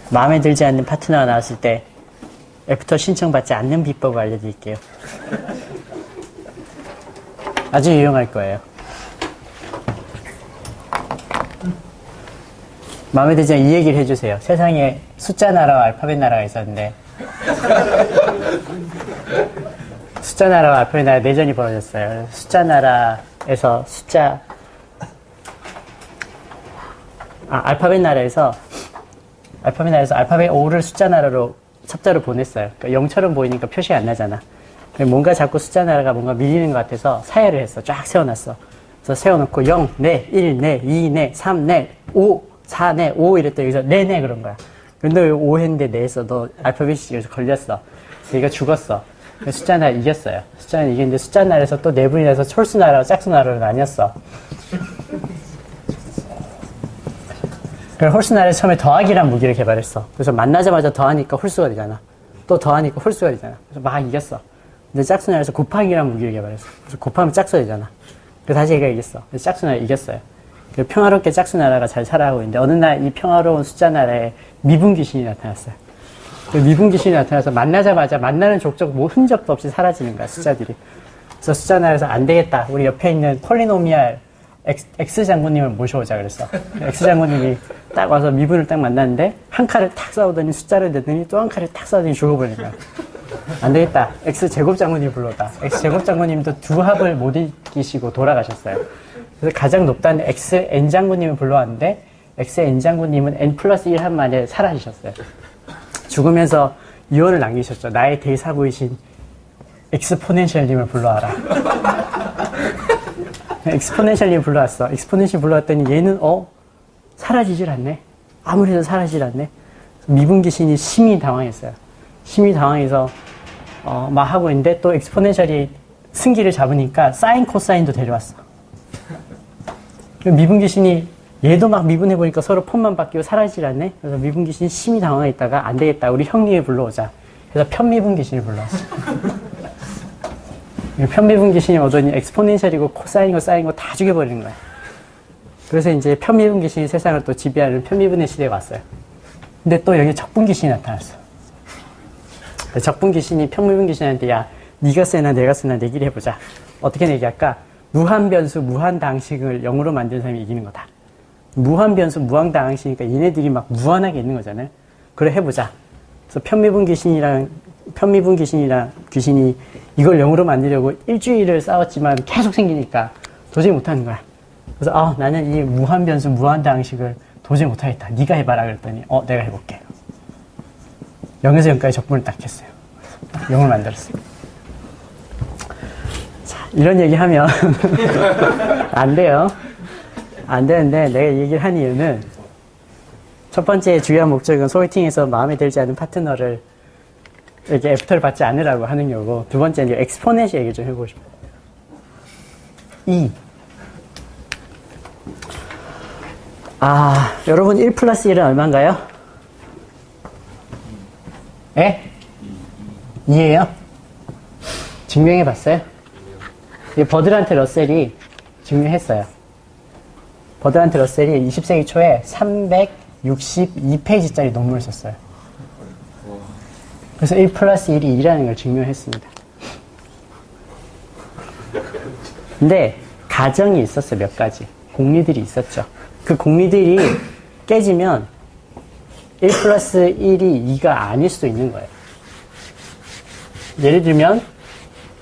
마음에 들지 않는 파트너가 나왔을 때 애프터 신청받지 않는 비법을 알려드릴게요. 아주 유용할 거예요. 마음에 들지 않으면 이 얘기를 해주세요. 세상에 숫자 나라와 알파벳 나라가 있었는데 숫자 나라와 알파벳 나라 내전이 벌어졌어요. 숫자 나라에서 알파벳 나라에서 알파벳 O를 숫자 나라로 첩자로 보냈어요. 그러니까 0처럼 보이니까 표시가 안 나잖아. 뭔가 자꾸 숫자 나라가 뭔가 밀리는 것 같아서 사회를 했어. 쫙 세워놨어. 그래서 세워놓고 0, 네, 1, 네, 2, 네, 3, 네, 5, 4, 네, 5 이랬더니 여기서 네, 네 그런 거야. 근데 왜 5 했는데 네 했어. 너 알파벳이 여기서 걸렸어. 얘가 죽었어. 숫자 나라 이겼어요. 숫자 나라 이겼는데 숫자 나라에서 또 네 분이라서 촐수 나라와 짝수 나라로 나뉘었어. 그래서 홀수 나라에서 처음에 더하기란 무기를 개발했어. 그래서 만나자마자 더하니까 홀수가 되잖아. 또 더하니까 홀수가 되잖아. 그래서 막 이겼어. 근데 짝수 나라에서 곱하기란 무기를 개발했어. 그래서 곱하면 짝수가 되잖아. 그래서 다시 얘가 이겼어. 그래서 짝수 나라 이겼어요. 그래서 평화롭게 짝수 나라가 잘 살아가고 있는데 어느 날 이 평화로운 숫자 나라에 미분 귀신이 나타났어요. 미분 귀신이 나타나서 만나자마자 만나는 족족 뭐 흔적도 없이 사라지는 거야, 숫자들이. 그래서 숫자 나라에서 안 되겠다. 우리 옆에 있는 폴리노미알 X 장군님을 모셔오자 그랬어. X 장군님이 딱 와서 미분을 딱 만났는데 한 칼을 탁 쏴오더니 숫자를 내더니 또 한 칼을 탁 쏴더니 죽어버린 거야. 안 되겠다. X 제곱 장군님 불러다. X 제곱 장군님도 두 합을 못 이기시고 돌아가셨어요. 그래서 가장 높다는 X N 장군님을 불러왔는데 X N 장군님은 N 플러스 1 합 만에 사라지셨어요. 죽으면서 유언을 남기셨죠. 나의 대사부이신 엑스포넨셜님을 불러와라. 엑스포넨셜님 불러왔어. 엑스포넨셜 불러왔더니 얘는 사라지질 않네. 아무리 해도 사라지질 않네. 미분 귀신이 심히 당황했어요. 심히 당황해서 막 하고 있는데 또 엑스포넨셜이 승기를 잡으니까 사인 코사인도 데려왔어. 미분 귀신이 얘도 막 미분해보니까 서로 폰만 바뀌고 사라지질 않네. 그래서 미분 귀신이 심히 당황했다가 안 되겠다. 우리 형님을 불러오자. 그래서 편미분 귀신을 불러왔어. 편미분 귀신이 오더니 엑스포넨셜이고 코사인이고 사인이고 다 죽여버리는 거야. 그래서 이제 편미분 귀신이 세상을 또 지배하는 편미분의 시대에 왔어요. 근데 또 여기 적분 귀신이 나타났어. 적분 귀신이 편미분 귀신한테 야, 네가 세나 내가 세나 내기를 해보자. 어떻게 내기할까? 무한변수, 무한당식을 0으로 만드는 사람이 이기는 거다. 무한변수, 무한당식이니까 얘네들이 막 무한하게 있는 거잖아요. 그래 해보자. 그래서 편미분 귀신이 이걸 0으로 만들려고 일주일을 싸웠지만 계속 생기니까 도저히 못하는 거야. 그래서 나는 이 무한변수, 무한당식을 도저히 못하겠다. 네가 해봐라 그랬더니 내가 해볼게. 0에서 0까지 적분을 딱 했어요. 0을 만들었어요. 자, 이런 얘기하면 안 돼요. 안 되는데 내가 이 얘기를 한 이유는 첫 번째 중요한 목적은 소개팅에서 마음에 들지 않는 파트너를 이렇게 애프터를 받지 않으라고 하는 거고, 두 번째는 엑스포넨셜 얘기 좀 해보고 싶어요. 여러분 1 플러스 1은 얼마인가요? 예? 2예요? 증명해 봤어요? 버드란트 러셀이 증명했어요. 버드란트 러셀이 20세기 초에 362페이지짜리 논문을 썼어요. 그래서 1 플러스 1이 2라는 걸 증명했습니다. 근데 가정이 있었어요. 몇 가지. 공리들이 있었죠. 그 공리들이 깨지면 1 플러스 1이 2가 아닐 수도 있는 거예요. 예를 들면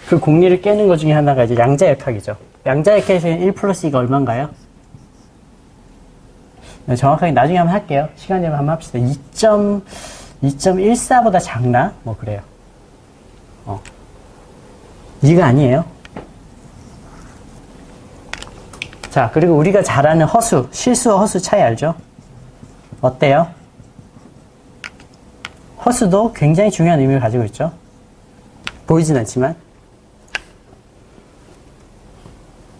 그 공리를 깨는 것 중에 하나가 이제 양자역학이죠. 양자역학에서는 1 플러스 2가 얼마인가요? 정확하게 나중에 한번 할게요. 시간 되면 한번 합시다. 2.14보다 작나? 뭐 그래요. 2가 아니에요. 자, 그리고 우리가 잘 아는 허수, 실수와 허수 차이 알죠? 어때요? 허수도 굉장히 중요한 의미를 가지고 있죠. 보이진 않지만.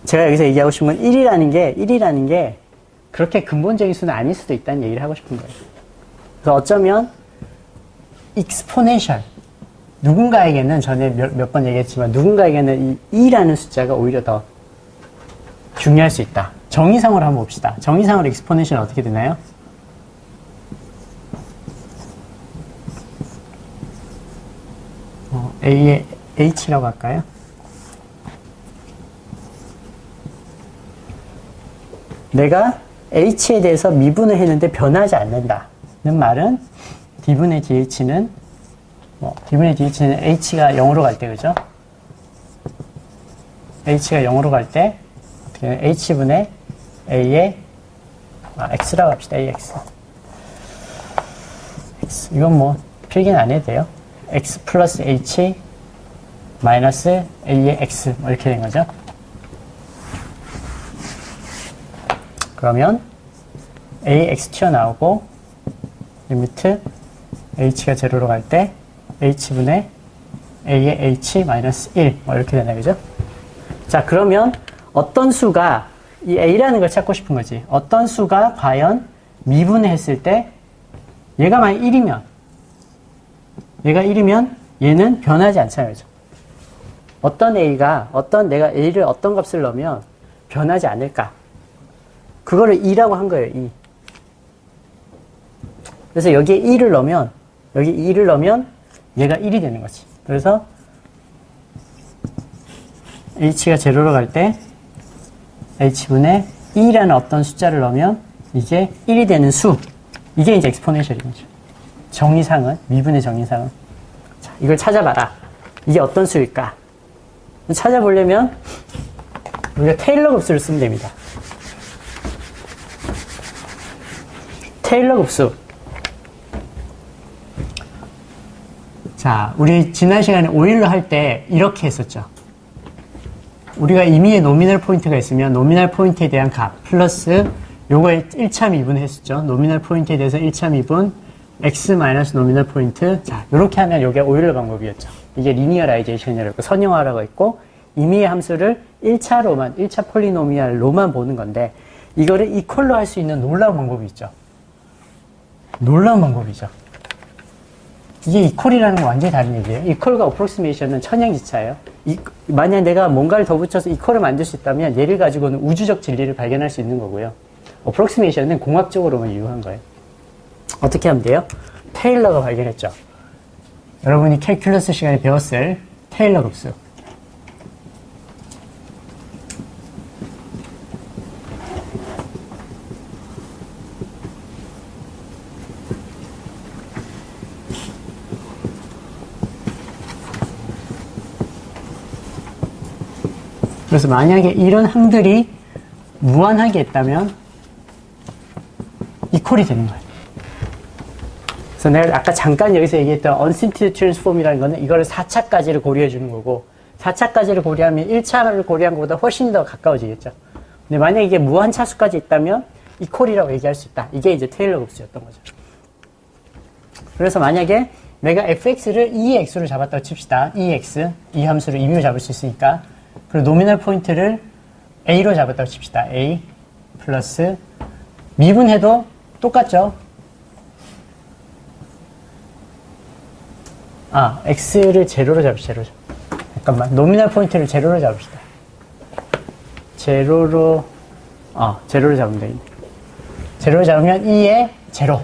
제가 여기서 얘기하고 싶은 건 1이라는 게 그렇게 근본적인 수는 아닐 수도 있다는 얘기를 하고 싶은 거예요. 그래서 어쩌면 exponential, 누군가에게는 전에 몇 번 얘기했지만 누군가에게는 이 2라는 숫자가 오히려 더 중요할 수 있다. 정의상으로 한번 봅시다. 정의상으로 익스포넨셜은 어떻게 되나요? A의 H라고 할까요? 내가 H에 대해서 미분을 했는데 변하지 않는다는 말은 D분의 DH는 D분의 DH는 H가 0으로 갈 때, 그죠? H가 0으로 갈 때 어떻게 되나? H분의 A의 X라고 합시다. AX. X. 이건 뭐 필기는 안 해도 돼요. X 플러스 H 마이너스 A의 X 이렇게 된 거죠. 그러면 AX 튀어나오고 리미트 H가 제로로 갈 때 H분의 A의 H 마이너스 1 이렇게 된다, 그죠? 자, 그러면 어떤 수가 이 A라는 걸 찾고 싶은 거지. 어떤 수가 과연 미분을 했을 때 얘가 만약 1이면 얘는 변하지 않잖아요, 그죠? 어떤 A가 내가 A를 어떤 값을 넣으면 변하지 않을까? 그거를 2라고 한 거예요, 2. 그래서 여기에 2를 넣으면 얘가 1이 되는 거지. 그래서 H가 제로로 갈 때 H분의 2라는 어떤 숫자를 넣으면 이게 1이 되는 수. 이게 이제 엑스포넨셜인 거죠. 정의상은, 미분의 정의상은. 자, 이걸 찾아봐라. 이게 어떤 수일까? 찾아보려면 우리가 테일러 급수를 쓰면 됩니다. 테일러 급수. 자, 우리 지난 시간에 오일러 할 때 이렇게 했었죠. 우리가 임의의 노미널 포인트가 있으면 노미널 포인트에 대한 값 플러스 요거에 1차 미분을 했었죠. 노미널 포인트에 대해서 1차 미분 x 마이너스 노미널 포인트. 자, 요렇게 하면 요게 오일러 방법이었죠. 이게 리니어라이제이션이라고 있고 선형화라고 있고 임의의 함수를 1차 폴리노미알로만 보는 건데 이거를 이퀄로 할 수 있는 놀라운 방법이 있죠. 놀라운 방법이죠. 이게 이퀄이라는 건 완전히 다른 얘기예요. 이퀄과 어프로시메이션은 천양지차예요. 만약 내가 뭔가를 더 붙여서 이퀄을 만들 수 있다면 얘를 가지고는 우주적 진리를 발견할 수 있는 거고요. 어프로시메이션은 공학적으로만 유효한 거예요. 어떻게 하면 돼요? 테일러가 발견했죠. 여러분이 캘큘러스 시간에 배웠을 테일러 급수. 그래서 만약에 이런 항들이 무한하게 있다면 이퀄이 되는 거예요. 그래서 내가 아까 잠깐 여기서 얘기했던 unsimplified transform이라는 거는 이거를 4차까지를 고려해 주는 거고 4차까지를 고려하면 1차를 고려한 것보다 훨씬 더 가까워지겠죠. 근데 만약에 이게 무한 차수까지 있다면 이퀄이라고 얘기할 수 있다. 이게 이제 테일러 급수였던 거죠. 그래서 만약에 내가 fx를 2x로 잡았다고 칩시다. 2x, 이 함수를 임의로 잡을 수 있으니까 그리고 노미널 포인트를 a로 잡았다고 칩시다. a 플러스 미분해도 똑같죠. x를 제로로 잡읍시다. 잠깐만. 노미널 포인트를 제로로 잡읍시다. 제로로 잡으면 되겠네. 제로로 잡으면 2의 제로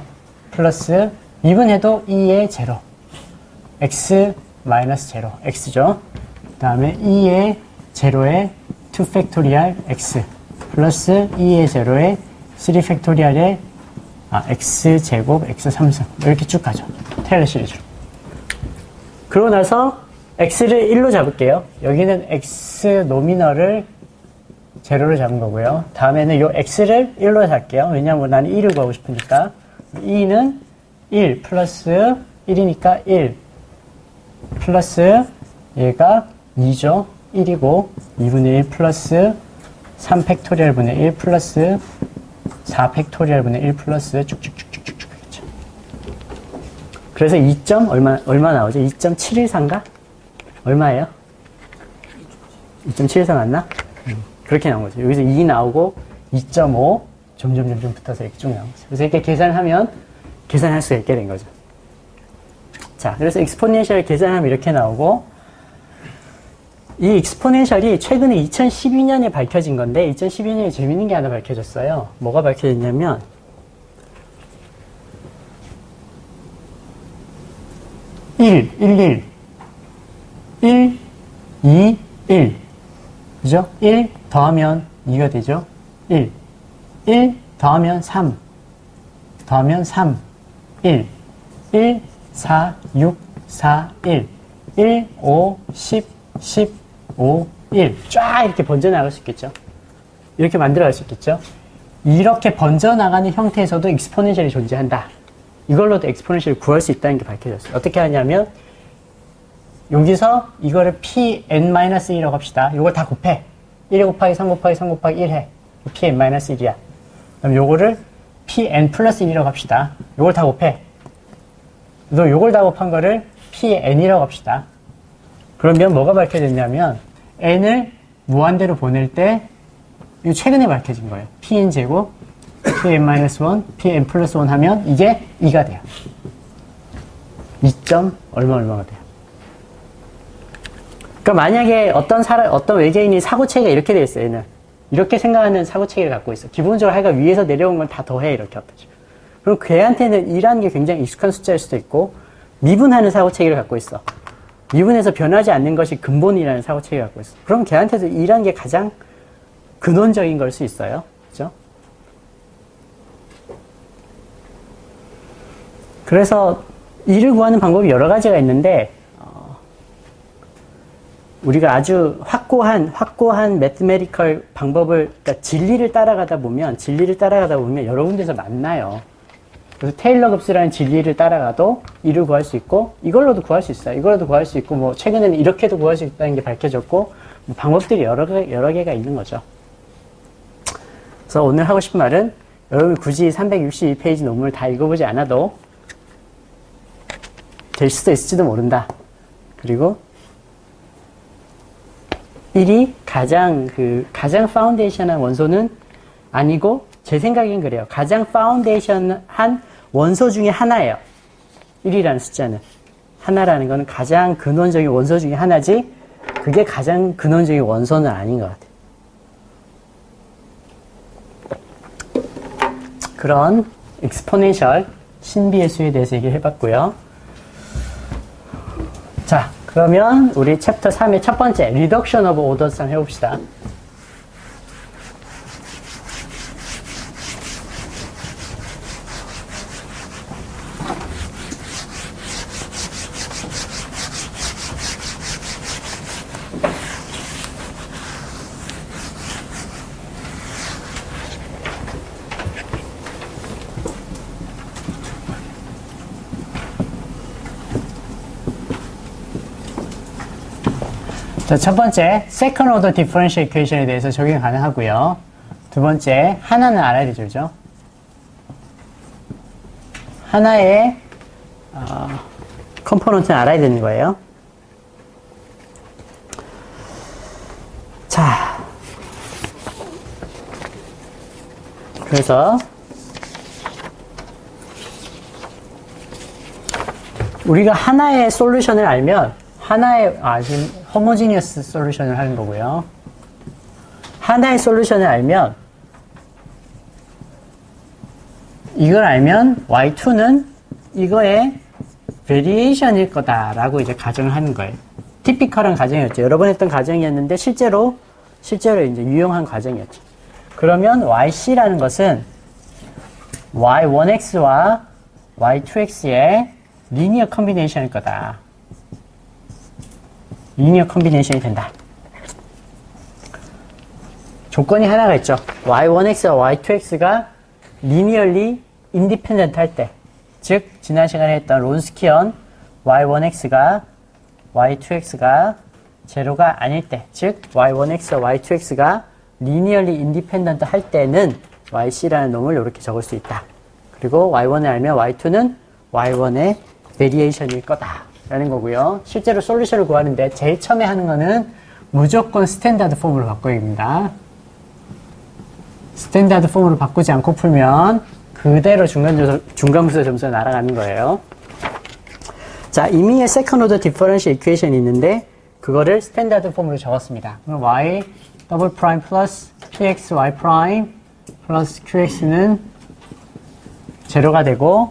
플러스 미분해도 2의 제로 x 마이너스 제로 x죠. 그 다음에 2의 제로에 2 팩토리얼 x 플러스 2의 제로에 3 팩토리얼에 x 제곱 x 3승 이렇게 쭉 가죠. 테일러 시리즈로. 그러고 나서 x를 1로 잡을게요. 여기는 x 노미널을 제로로 잡은 거고요. 다음에는 이 x를 1로 잡을게요. 왜냐하면 나는 1을 구하고 싶으니까 2는 1 플러스 1이니까 1 플러스 얘가 2죠. 1이고 2분의 1 플러스 3 팩토리얼 분의 1 플러스 4 팩토리얼 분의 1 플러스 쭉쭉쭉쭉쭉 하겠죠. 그래서 2점 얼마 나오죠? 2.714인가? 얼마예요? 2.714 맞나? 그렇게 나온 거죠. 여기서 2 나오고 2.5 점점 붙어서 이렇게 쭉 나온 거죠. 그래서 이렇게 계산하면 계산할 수가 있게 된 거죠. 자, 그래서 익스포넨셜 계산하면 이렇게 나오고, 이 익스포넨셜이 최근에 2012년에 밝혀진 건데, 2012년에 재밌는 게 하나 밝혀졌어요. 뭐가 밝혀졌냐면, 1, 2, 1. 그죠? 1 더하면 2가 되죠? 1 더하면 3. 1. 4, 6, 4, 1. 1, 5, 10, 5, 1. 쫙 이렇게 번져나갈 수 있겠죠? 이렇게 만들어갈 수 있겠죠? 이렇게 번져나가는 형태에서도 익스포넨셜이 존재한다. 이걸로도 익스포넨셜을 구할 수 있다는 게 밝혀졌어요. 어떻게 하냐면, 여기서 이거를 pn-1이라고 합시다. 이걸 다 곱해. 1 곱하기 3 곱하기 3 곱하기 1 해. pn-1이야. 그럼 요거를 pn 플러스 1이라고 합시다. 요걸 다 곱해. 그래서 요걸 다 곱한 거를 pn이라고 합시다. 그러면 뭐가 밝혀졌냐면, n을 무한대로 보낼 때, 이거 최근에 밝혀진 거예요. pn 제곱, pn-1, pn 플러스 1 하면 이게 2가 돼요. 2점 얼마가 돼요. 그러니까 만약에 어떤 외계인이 사고체계가 이렇게 돼 있어요, 얘는. 이렇게 생각하는 사고체계를 갖고 있어. 기본적으로 하여가 위에서 내려온 건 다 더해, 이렇게 어떠죠. 그럼 걔한테는 2라는 게 굉장히 익숙한 숫자일 수도 있고, 미분하는 사고체계를 갖고 있어. 미분해서 변하지 않는 것이 근본이라는 사고체계를 갖고 있어. 그럼 걔한테도 2라는 게 가장 근원적인 걸 수 있어요. 그죠? 그래서 2를 구하는 방법이 여러 가지가 있는데, 우리가 아주 확고한 매스메리컬 방법을, 그러니까 진리를 따라가다 보면 여러 군데서 만나요. 그래서 테일러 급수라는 진리를 따라가도 2를 구할 수 있고, 이걸로도 구할 수 있어요. 이걸로도 구할 수 있고, 뭐, 최근에는 이렇게도 구할 수 있다는 게 밝혀졌고, 뭐 방법들이 여러 개가 있는 거죠. 그래서 오늘 하고 싶은 말은, 여러분이 굳이 362페이지 논문을 다 읽어보지 않아도 될 수도 있을지도 모른다. 그리고 1이 가장 파운데이션한 원소는 아니고, 제 생각엔 그래요. 가장 파운데이션한 원소 중에 하나예요. 1이라는 숫자는. 하나라는 거는 가장 근원적인 원소 중에 하나지, 그게 가장 근원적인 원소는 아닌 것 같아요. 그런 익스포넨셜 신비의 수에 대해서 얘기를 해봤고요. 자, 그러면 우리 챕터 3의 첫 번째 리덕션 오브 오더스 한번 해봅시다. 자, 첫 번째, second order differential equation에 대해서 적용 가능하고요. 두 번째, 하나는 알아야 되죠, 그죠? 하나의 컴포넌트는 알아야 되는 거예요. 자, 그래서 우리가 하나의 솔루션을 알면 지금 호모지니어스 솔루션을 하는 거고요. 하나의 솔루션을 알면, 이걸 알면 y2는 이거의 베리에이션일 거다라고 이제 가정을 하는 거예요. 티피컬한 가정이었죠. 여러 번 했던 가정이었는데 실제로 이제 유용한 가정이었죠. 그러면 yc라는 것은 y1x와 y2x의 리니어 컨비네이션일 거다. 리니어 컨비네이션이 된다. 조건이 하나가 있죠. y1x와 y2x가 리니얼리 인디펜던트 할 때, 즉 지난 시간에 했던 론스키언 y1x가 y2x가 제로가 아닐 때, 즉 y1x와 y2x가 리니얼리 인디펜던트 할 때는 yc라는 놈을 이렇게 적을 수 있다. 그리고 y1을 알면 y2는 y1의 베리에이션일 거다 라는 거고요. 실제로 솔루션을 구하는데 제일 처음에 하는 거는 무조건 스탠다드 폼으로 바꿔야 됩니다. 스탠다드 폼으로 바꾸지 않고 풀면 그대로 중간부서 점수가 날아가는 거예요. 자, 이미의 세컨 오더 디퍼런셜 이퀘이션이 있는데 그거를 스탠다드 폼으로 적었습니다. 그럼 y 더블 프라임 플러스 px y 프라임 플러스 qx는 제로가 되고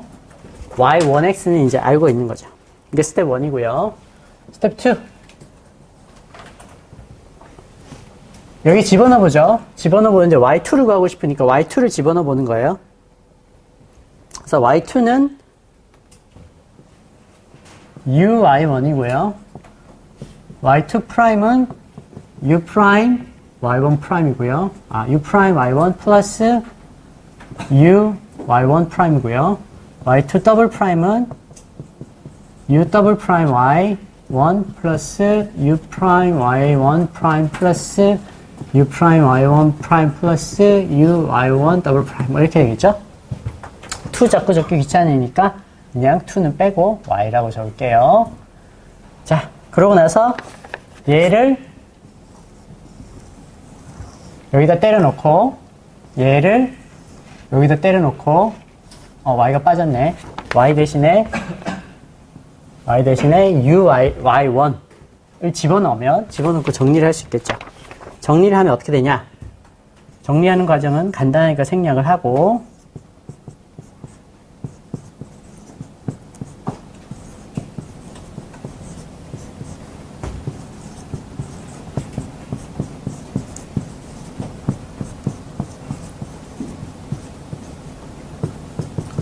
y1x는 이제 알고 있는 거죠. 이게 스텝 1이고요. 스텝 2. 여기 집어넣어 보죠. 집어넣어 보는데 y2를 구하고 싶으니까 y2를 집어넣어 보는 거예요. 그래서 y2는 uy1이고요. y2 프라임은 u 프라임 y1 프라임이고요. u 프라임 y1 플러스 u y1 프라임이고요. y2 더블 프라임은 u 더블 프라임 y1 플러스 u 프라임 y1 프라임 플러스 u 프라임 y1 프라임 플러스 u y1 더블 프라임 뭐 이렇게 되겠죠? 2 자꾸 적기 귀찮으니까 그냥 2는 빼고 y라고 적을게요. 자, 그러고 나서 얘를 여기다 때려놓고 얘를 여기다 때려놓고 y가 빠졌네. y 대신에 y1을 집어넣고 정리를 할 수 있겠죠. 정리를 하면 어떻게 되냐? 정리하는 과정은 간단하니까 생략을 하고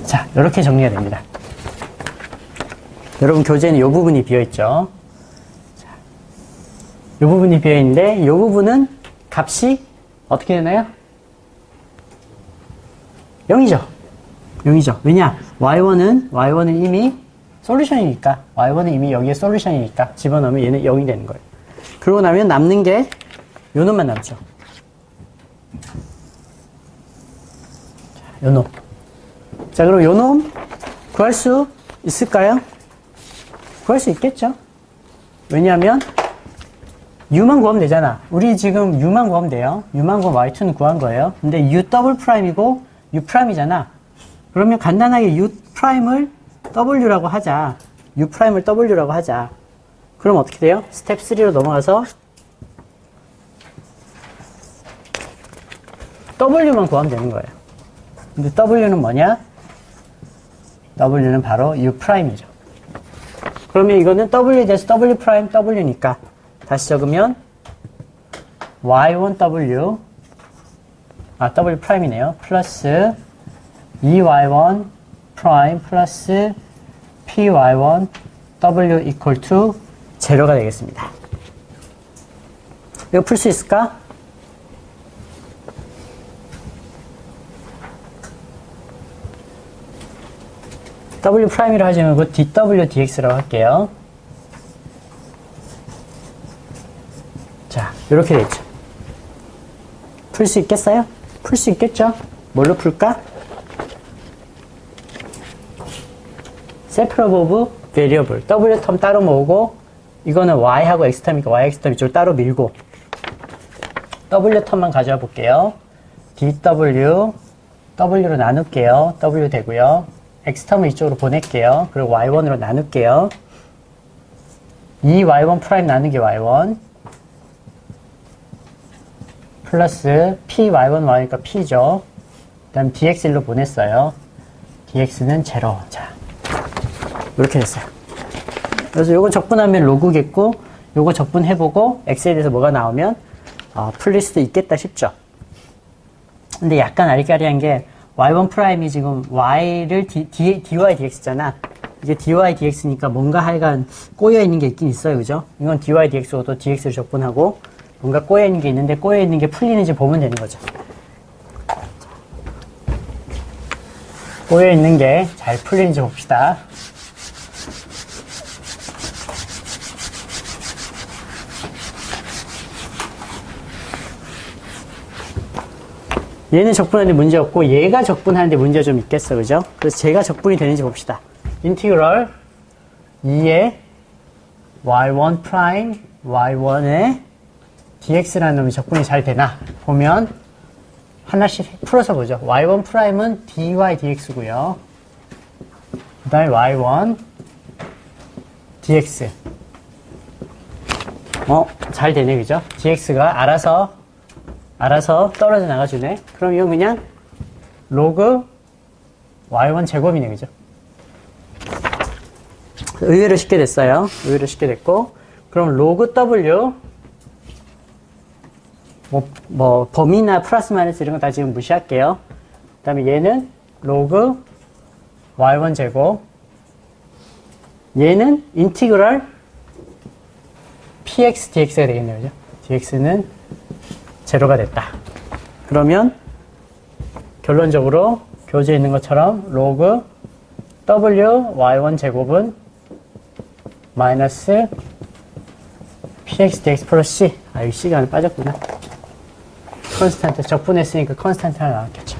자, 이렇게 정리가 됩니다. 여러분 교재는 이 부분이 비어있죠. 자, 이 부분이 비어있는데 이 부분은 값이 어떻게 되나요? 0이죠. 0이죠. 왜냐? y1은 이미 솔루션이니까 y1은 이미 여기에 솔루션이니까 집어넣으면 얘는 0이 되는 거예요. 그러고 나면 남는 게 요 놈만 남죠. 자, 요 놈. 자, 그럼 요 놈 구할 수 있을까요? 구할 수 있겠죠? 왜냐하면 u만 구하면 되잖아. 우리 지금 u만 구하면 돼요. u만 구하면 y2는 구한 거예요. 근데 u 더블 프라임이고 u 프라임이잖아. 그러면 간단하게 u 프라임을 w라고 하자. u 프라임을 w라고 하자. 그럼 어떻게 돼요? 스텝 3로 넘어가서 w만 구하면 되는 거예요. 근데 w는 뭐냐? w는 바로 u 프라임이죠. 그러면 이거는 w에 대해서 w 프라임 w니까 다시 적으면 y1w w 프라임이네요. 플러스 2y1 프라임 플러스 py1 w equal to 제로가 되겠습니다. 이거 풀 수 있을까? w 프라임이라고 하지 말고 dw dx라고 할게요. 자, 이렇게 되죠. 풀 수 있겠어요? 풀 수 있겠죠? 뭘로 풀까? separable of variable. w 텀 따로 모으고 이거는 y하고 x텀이니까 y, x텀 이쪽을 따로 밀고 w 텀만 가져와 볼게요. dw w로 나눌게요. w 되고요. x텀을 이쪽으로 보낼게요. 그리고 y1으로 나눌게요. 2y1 프라임 나누기 y1 플러스 py1 y니까 p죠. 그 다음 dx1로 보냈어요. dx는 제로. 자, 이렇게 됐어요. 그래서 요거 적분하면 로그겠고 요거 적분해보고 x에 대해서 뭐가 나오면 풀릴 수도 있겠다 싶죠. 근데 약간 아리까리한 게 y1 프라임이 지금 y를 dy dx잖아. 이게 dy dx니까 뭔가 하여간 꼬여있는 게 있긴 있어요. 그죠? 이건 dy dx로도 dx를 적분하고 뭔가 꼬여있는 게 있는데 꼬여있는 게 풀리는지 보면 되는 거죠. 꼬여있는 게 잘 풀리는지 봅시다. 얘는 적분하는데 문제 없고 얘가 적분하는데 문제가 좀 있겠어. 그죠? 그래서 제가 적분이 되는지 봅시다. 인티그럴 2의 y1 프라임 y1의 dx라는 놈이 적분이 잘 되나 보면 하나씩 풀어서 보죠. y1 프라임은 dy dx고요. 그 다음에 y1 dx. 잘 되네, 그죠? dx가 알아서 떨어져 나가주네. 그럼 이건 그냥 로그 y1 제곱이네, 그죠? 의외로 쉽게 됐어요. 의외로 쉽게 됐고. 그럼 로그 w, 범위나 플러스 마이너스 이런 거 다 지금 무시할게요. 그 다음에 얘는 로그 y1 제곱. 얘는 인티그럴 px dx가 되겠네요, 그죠? dx는 제로가 됐다. 그러면 결론적으로 교재에 있는 것처럼 로그 w y1 제곱은 마이너스 px dx 플러스 c. 여기 c가 하나 빠졌구나. 컨스탄트 적분했으니까 컨스탄트 하나 나왔겠죠.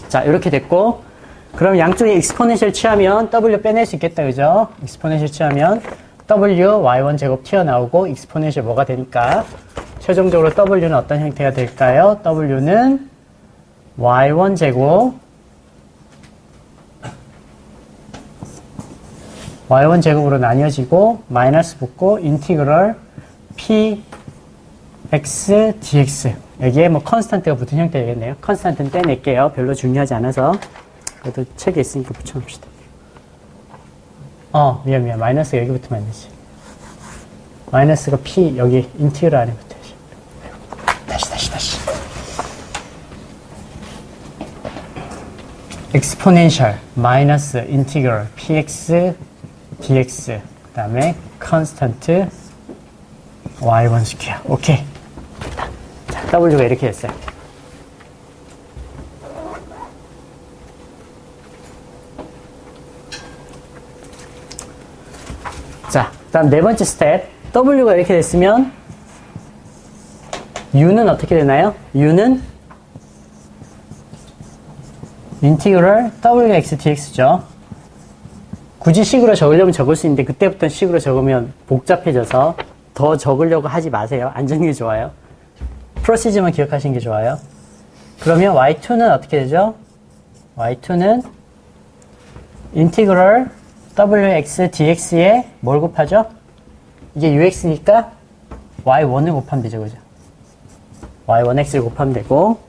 자, 이렇게 됐고, 그럼 양쪽에 익스포넨셜 취하면 w 빼낼 수 있겠다, 그죠? 익스포넨셜 취하면 w y1 제곱 튀어나오고 익스포넨셜 뭐가 되니까 최종적으로 w는 어떤 형태가 될까요? w는 y1 제곱 y1 제곱으로 나뉘어지고 마이너스 붙고 인티그럴 p x dx. 여기에 컨스탄트가 붙은 형태 되겠네요. 컨스탄트는 떼낼게요. 별로 중요하지 않아서. 그래도 책에 있으니까 붙여놓읍시다. 미안. 마이너스가 여기 붙으면 안 되지. 마이너스가 p 여기 인티그럴 안에 붙어야지. 다시. exponential 마이너스 인티그럴 px dx. 그 다음에 컨스탄트 y1 스퀘어. 오케이. 자, w가 이렇게 됐어요. 자, 그 다음 네 번째 스텝. w가 이렇게 됐으면 u는 어떻게 되나요? u는 인티그럴 wx dx죠. 굳이 식으로 적으려면 적을 수 있는데 그때부터 식으로 적으면 복잡해져서 더 적으려고 하지 마세요. 안 적는 게 좋아요. 프로시저만 기억하시는 게 좋아요. 그러면 y2는 어떻게 되죠? y2는 인티그럴 wx dx에 뭘 곱하죠? 이게 ux니까 y1을 곱하면 되죠, 그죠? y1x를 곱하면 되고,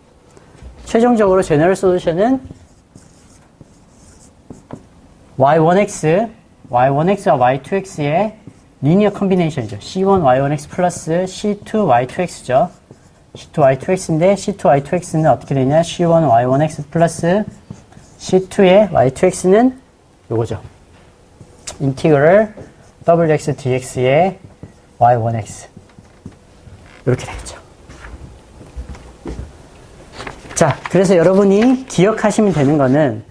최종적으로 제너럴 솔루션은 y1x와 y2x의 리니어 컨비네이션이죠. c1y1x 플러스 c2y2x죠. c2y2x인데 c2y2x는 어떻게 되냐? c1y1x 플러스 c2의 y2x는 요거죠. 인티그럴 wx dx의 y1x. 이렇게 되겠죠. 자, 그래서 여러분이 기억하시면 되는 거는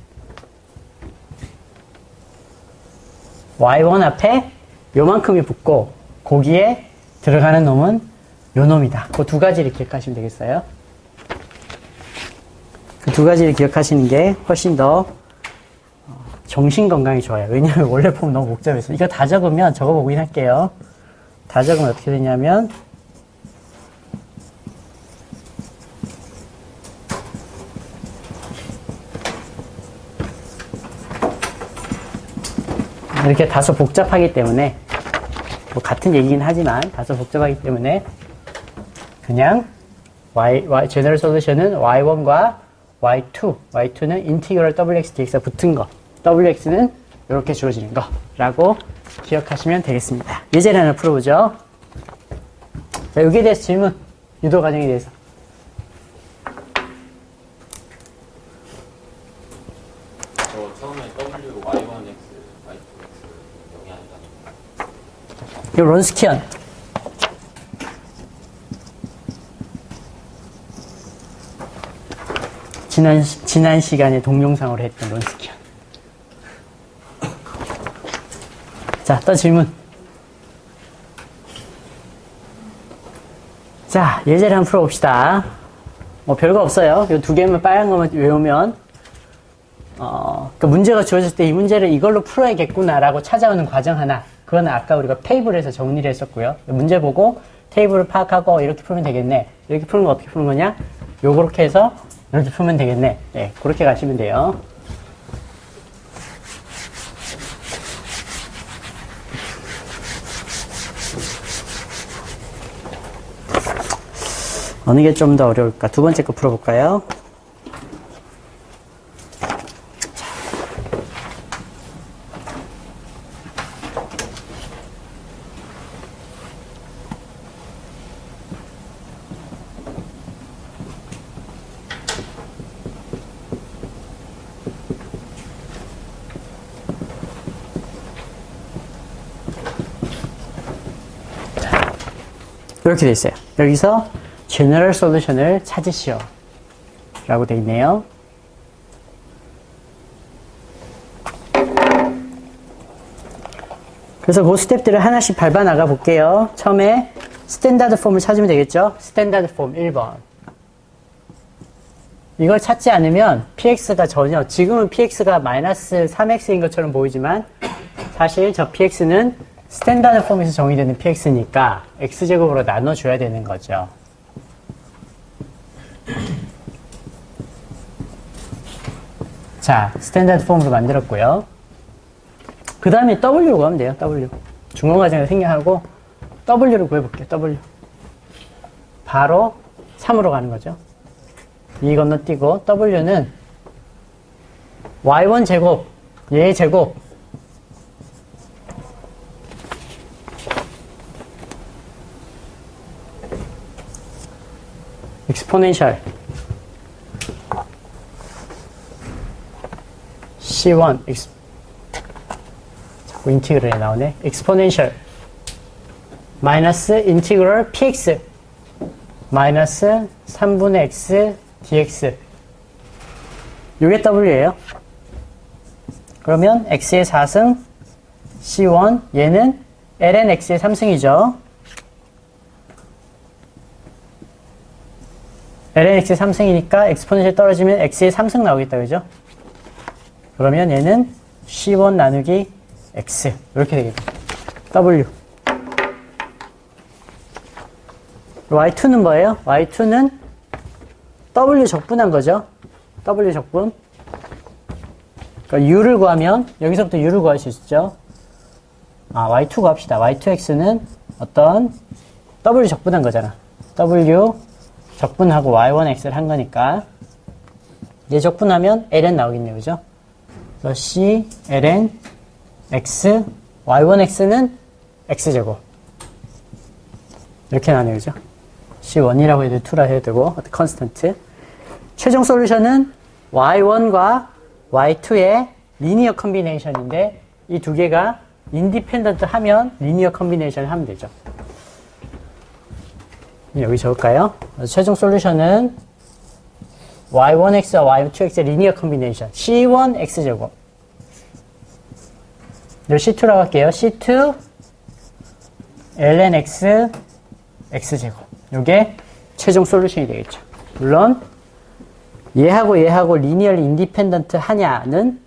y1 앞에 요만큼이 붙고 거기에 들어가는 놈은 요 놈이다. 그 두 가지를 기억하시면 되겠어요. 그 두 가지를 기억하시는 게 훨씬 더 정신 건강에 좋아요. 왜냐하면 원래 폼 너무 복잡해서. 이거 다 적으면 적어보긴 할게요. 다 적으면 어떻게 되냐면 이렇게 다소 복잡하기 때문에 뭐 같은 얘기긴 하지만 다소 복잡하기 때문에 그냥 제너럴 솔루션은 y1과 y2는 인티그럴 wx dx가 붙은 거, wx는 이렇게 주어지는 거 라고 기억하시면 되겠습니다. 예제를 하나 풀어보죠. 자, 여기에 대해서 질문, 유도 과정에 대해서. 처음에 w y1x y2x 영향이다. 이 론스키언. 지난 시간에 동영상으로 했던 론스키언. 자, 또 질문. 자, 예제를 한번 풀어봅시다. 뭐 별거 없어요. 이 두 개만 빨간 것만 외우면 그 문제가 주어졌을 때 이 문제를 이걸로 풀어야겠구나라고 찾아오는 과정 하나. 그건 아까 우리가 테이블에서 정리를 했었고요. 문제 보고 테이블을 파악하고 이렇게 풀면 되겠네. 이렇게 푸는 거 어떻게 푸는 거냐? 요렇게 해서 이렇게 풀면 되겠네. 네, 그렇게 가시면 돼요. 어느 게 좀 더 어려울까? 두 번째 거 풀어볼까요? 이렇게 돼 있어요. 여기서 general solution을 찾으시오 라고 돼 있네요. 그래서 그 스텝들을 하나씩 밟아 나가 볼게요. 처음에 스탠다드 폼을 찾으면 되겠죠? 스탠다드 폼 1번. 이걸 찾지 않으면 px가 전혀, 지금은 px가 마이너스 3x인 것처럼 보이지만 사실 저 px는 스탠다드 폼에서 정의되는 px니까 x제곱으로 나눠줘야 되는 거죠. 자, 스탠다드 폼으로 만들었고요. 그 다음에 w로 구하면 돼요. w. 중간과정을 생략하고 w를 구해볼게요. w. 바로 3으로 가는 거죠. 이 건너뛰고 w는 y1 제곱, 얘 제곱 exponential C1 자꾸 인티그럴이 나오네. exponential 마이너스 인티그럴 px 마이너스 3분의 x dx 요게 w예요. 그러면 x의 4승 C1 얘는 ln x의 3승이죠. ln x의 3승이니까 엑스포넨셜 떨어지면 x의 3승 나오겠다, 그죠? 그러면 얘는 C1 나누기 x 이렇게 되겠다. w. y2는 뭐예요? y2는 w 적분한 거죠. w 적분. 그러니까 u를 구하면 여기서부터 u를 구할 수 있죠. y2 구합시다. y2x는 어떤 w 적분한 거잖아. w 적분하고 y1x를 한 거니까 얘 적분하면 ln 나오겠네요. 그죠? 그래서 c ln x y1x는 x제곱 이렇게 나네요. 그죠? c1이라고 해도 2라 해도 되고 컨스턴트. 최종 솔루션은 y1과 y2의 리니어 컨비네이션인데 이 두 개가 인디펜던트 하면 리니어 컨비네이션을 하면 되죠. 여기 적을까요? 최종 솔루션은 y1x와 y2x의 리니어 컨비네이션 c1 x제곱 c2라고 할게요. c2 ln x x제곱 요게 최종 솔루션이 되겠죠. 물론 얘하고 얘하고 리니얼 인디펜던트 하냐는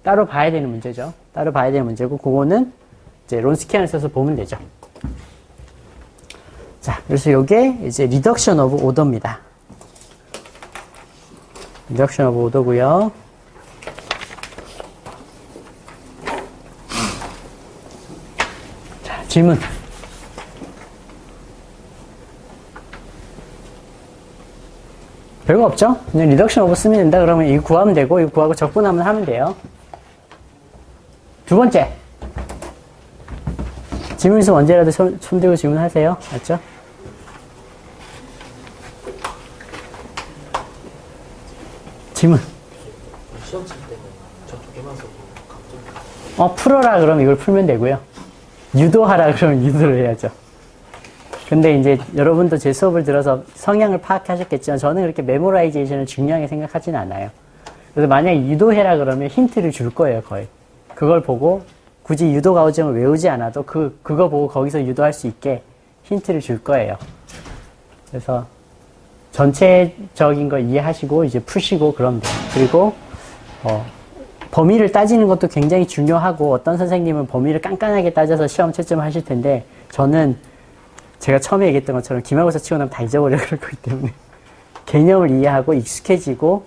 따로 봐야 되는 문제죠. 따로 봐야 되는 문제고 그거는 이제 론스키안을 써서 보면 되죠. 자, 그래서 요게 이제 리덕션 오브 오더입니다. 리덕션 오브 오더고요. 자, 질문. 별거 없죠? 그냥 리덕션 오브 쓰면 된다 그러면 이거 구하면 되고 이거 구하고 적분하면 하면 돼요. 두 번째. 질문 있으면 언제라도 손 들고 질문하세요. 맞죠? 질문. 시험 칠 때는 저쪽 개만 써도 감점. 풀어라 그러면 이걸 풀면 되고요. 유도하라 그러면 유도를 해야죠. 근데 이제 여러분도 제 수업을 들어서 성향을 파악하셨겠지만 저는 그렇게 메모라이제이션을 중요하게 생각하진 않아요. 그래서 만약에 유도해라 그러면 힌트를 줄 거예요, 거의. 그걸 보고 굳이 유도 과정을 외우지 않아도 그거 보고 거기서 유도할 수 있게 힌트를 줄 거예요. 그래서 전체적인 걸 이해하시고 이제 푸시고 그러면 돼요. 그리고 범위를 따지는 것도 굉장히 중요하고 어떤 선생님은 범위를 깐깐하게 따져서 시험 채점을 하실 텐데 저는 제가 처음에 얘기했던 것처럼 기말고사 치고 나면 다 잊어버려 그럴 거기 때문에 개념을 이해하고 익숙해지고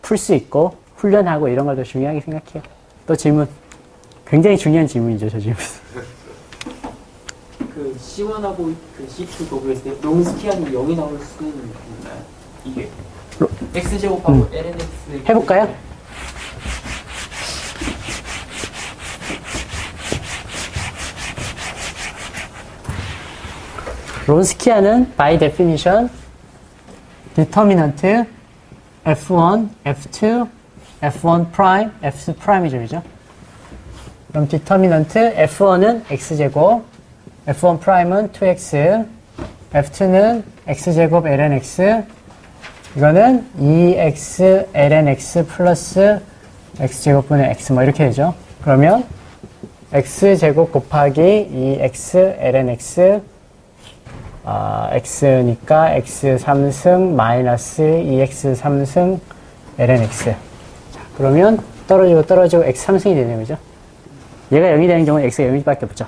풀 수 있고 훈련하고 이런 걸 더 중요하게 생각해요. 또 질문. 굉장히 중요한 질문이죠, 저 질문. 그 그 C1하고 그 C2 거기에 있을 때 롱스키안이 0이 나올 수는 있나요? 이게 x제곱하고 lnx 해볼까요? 론스키아는 by definition determinant f1, f2, f1 prime, f2 prime이죠, 그죠? 그럼 determinant f1은 x제곱, f1 prime은 2x, f2는 x제곱 lnx, 이거는 2x lnx 플러스 x제곱분의 x 뭐 이렇게 되죠. 그러면 x제곱 곱하기 2x lnx x니까 x 3승 마이너스 2x 3승 lnx. 자, 그러면 떨어지고 x 3승이 되네요. 그죠? 얘가 0이 되는 경우는 x가 0일 밖에 없죠.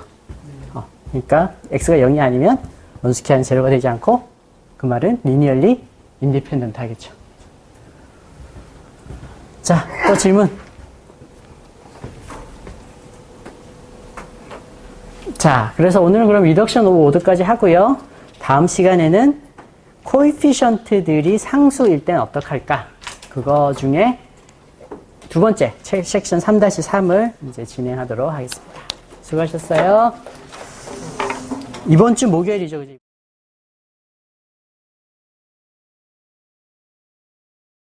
그러니까 x가 0이 아니면 론스키아는 제로가 되지 않고 그 말은 리니얼리 인디펜던트 하겠죠. 자, 또 질문. 자, 그래서 오늘은 그럼 리덕션 오브 오드까지 하고요. 다음 시간에는 코에피션트들이 상수일 땐 어떡할까? 그거 중에 두 번째 섹션 3-3을 이제 진행하도록 하겠습니다. 수고하셨어요. 이번 주 목요일이죠. 그죠?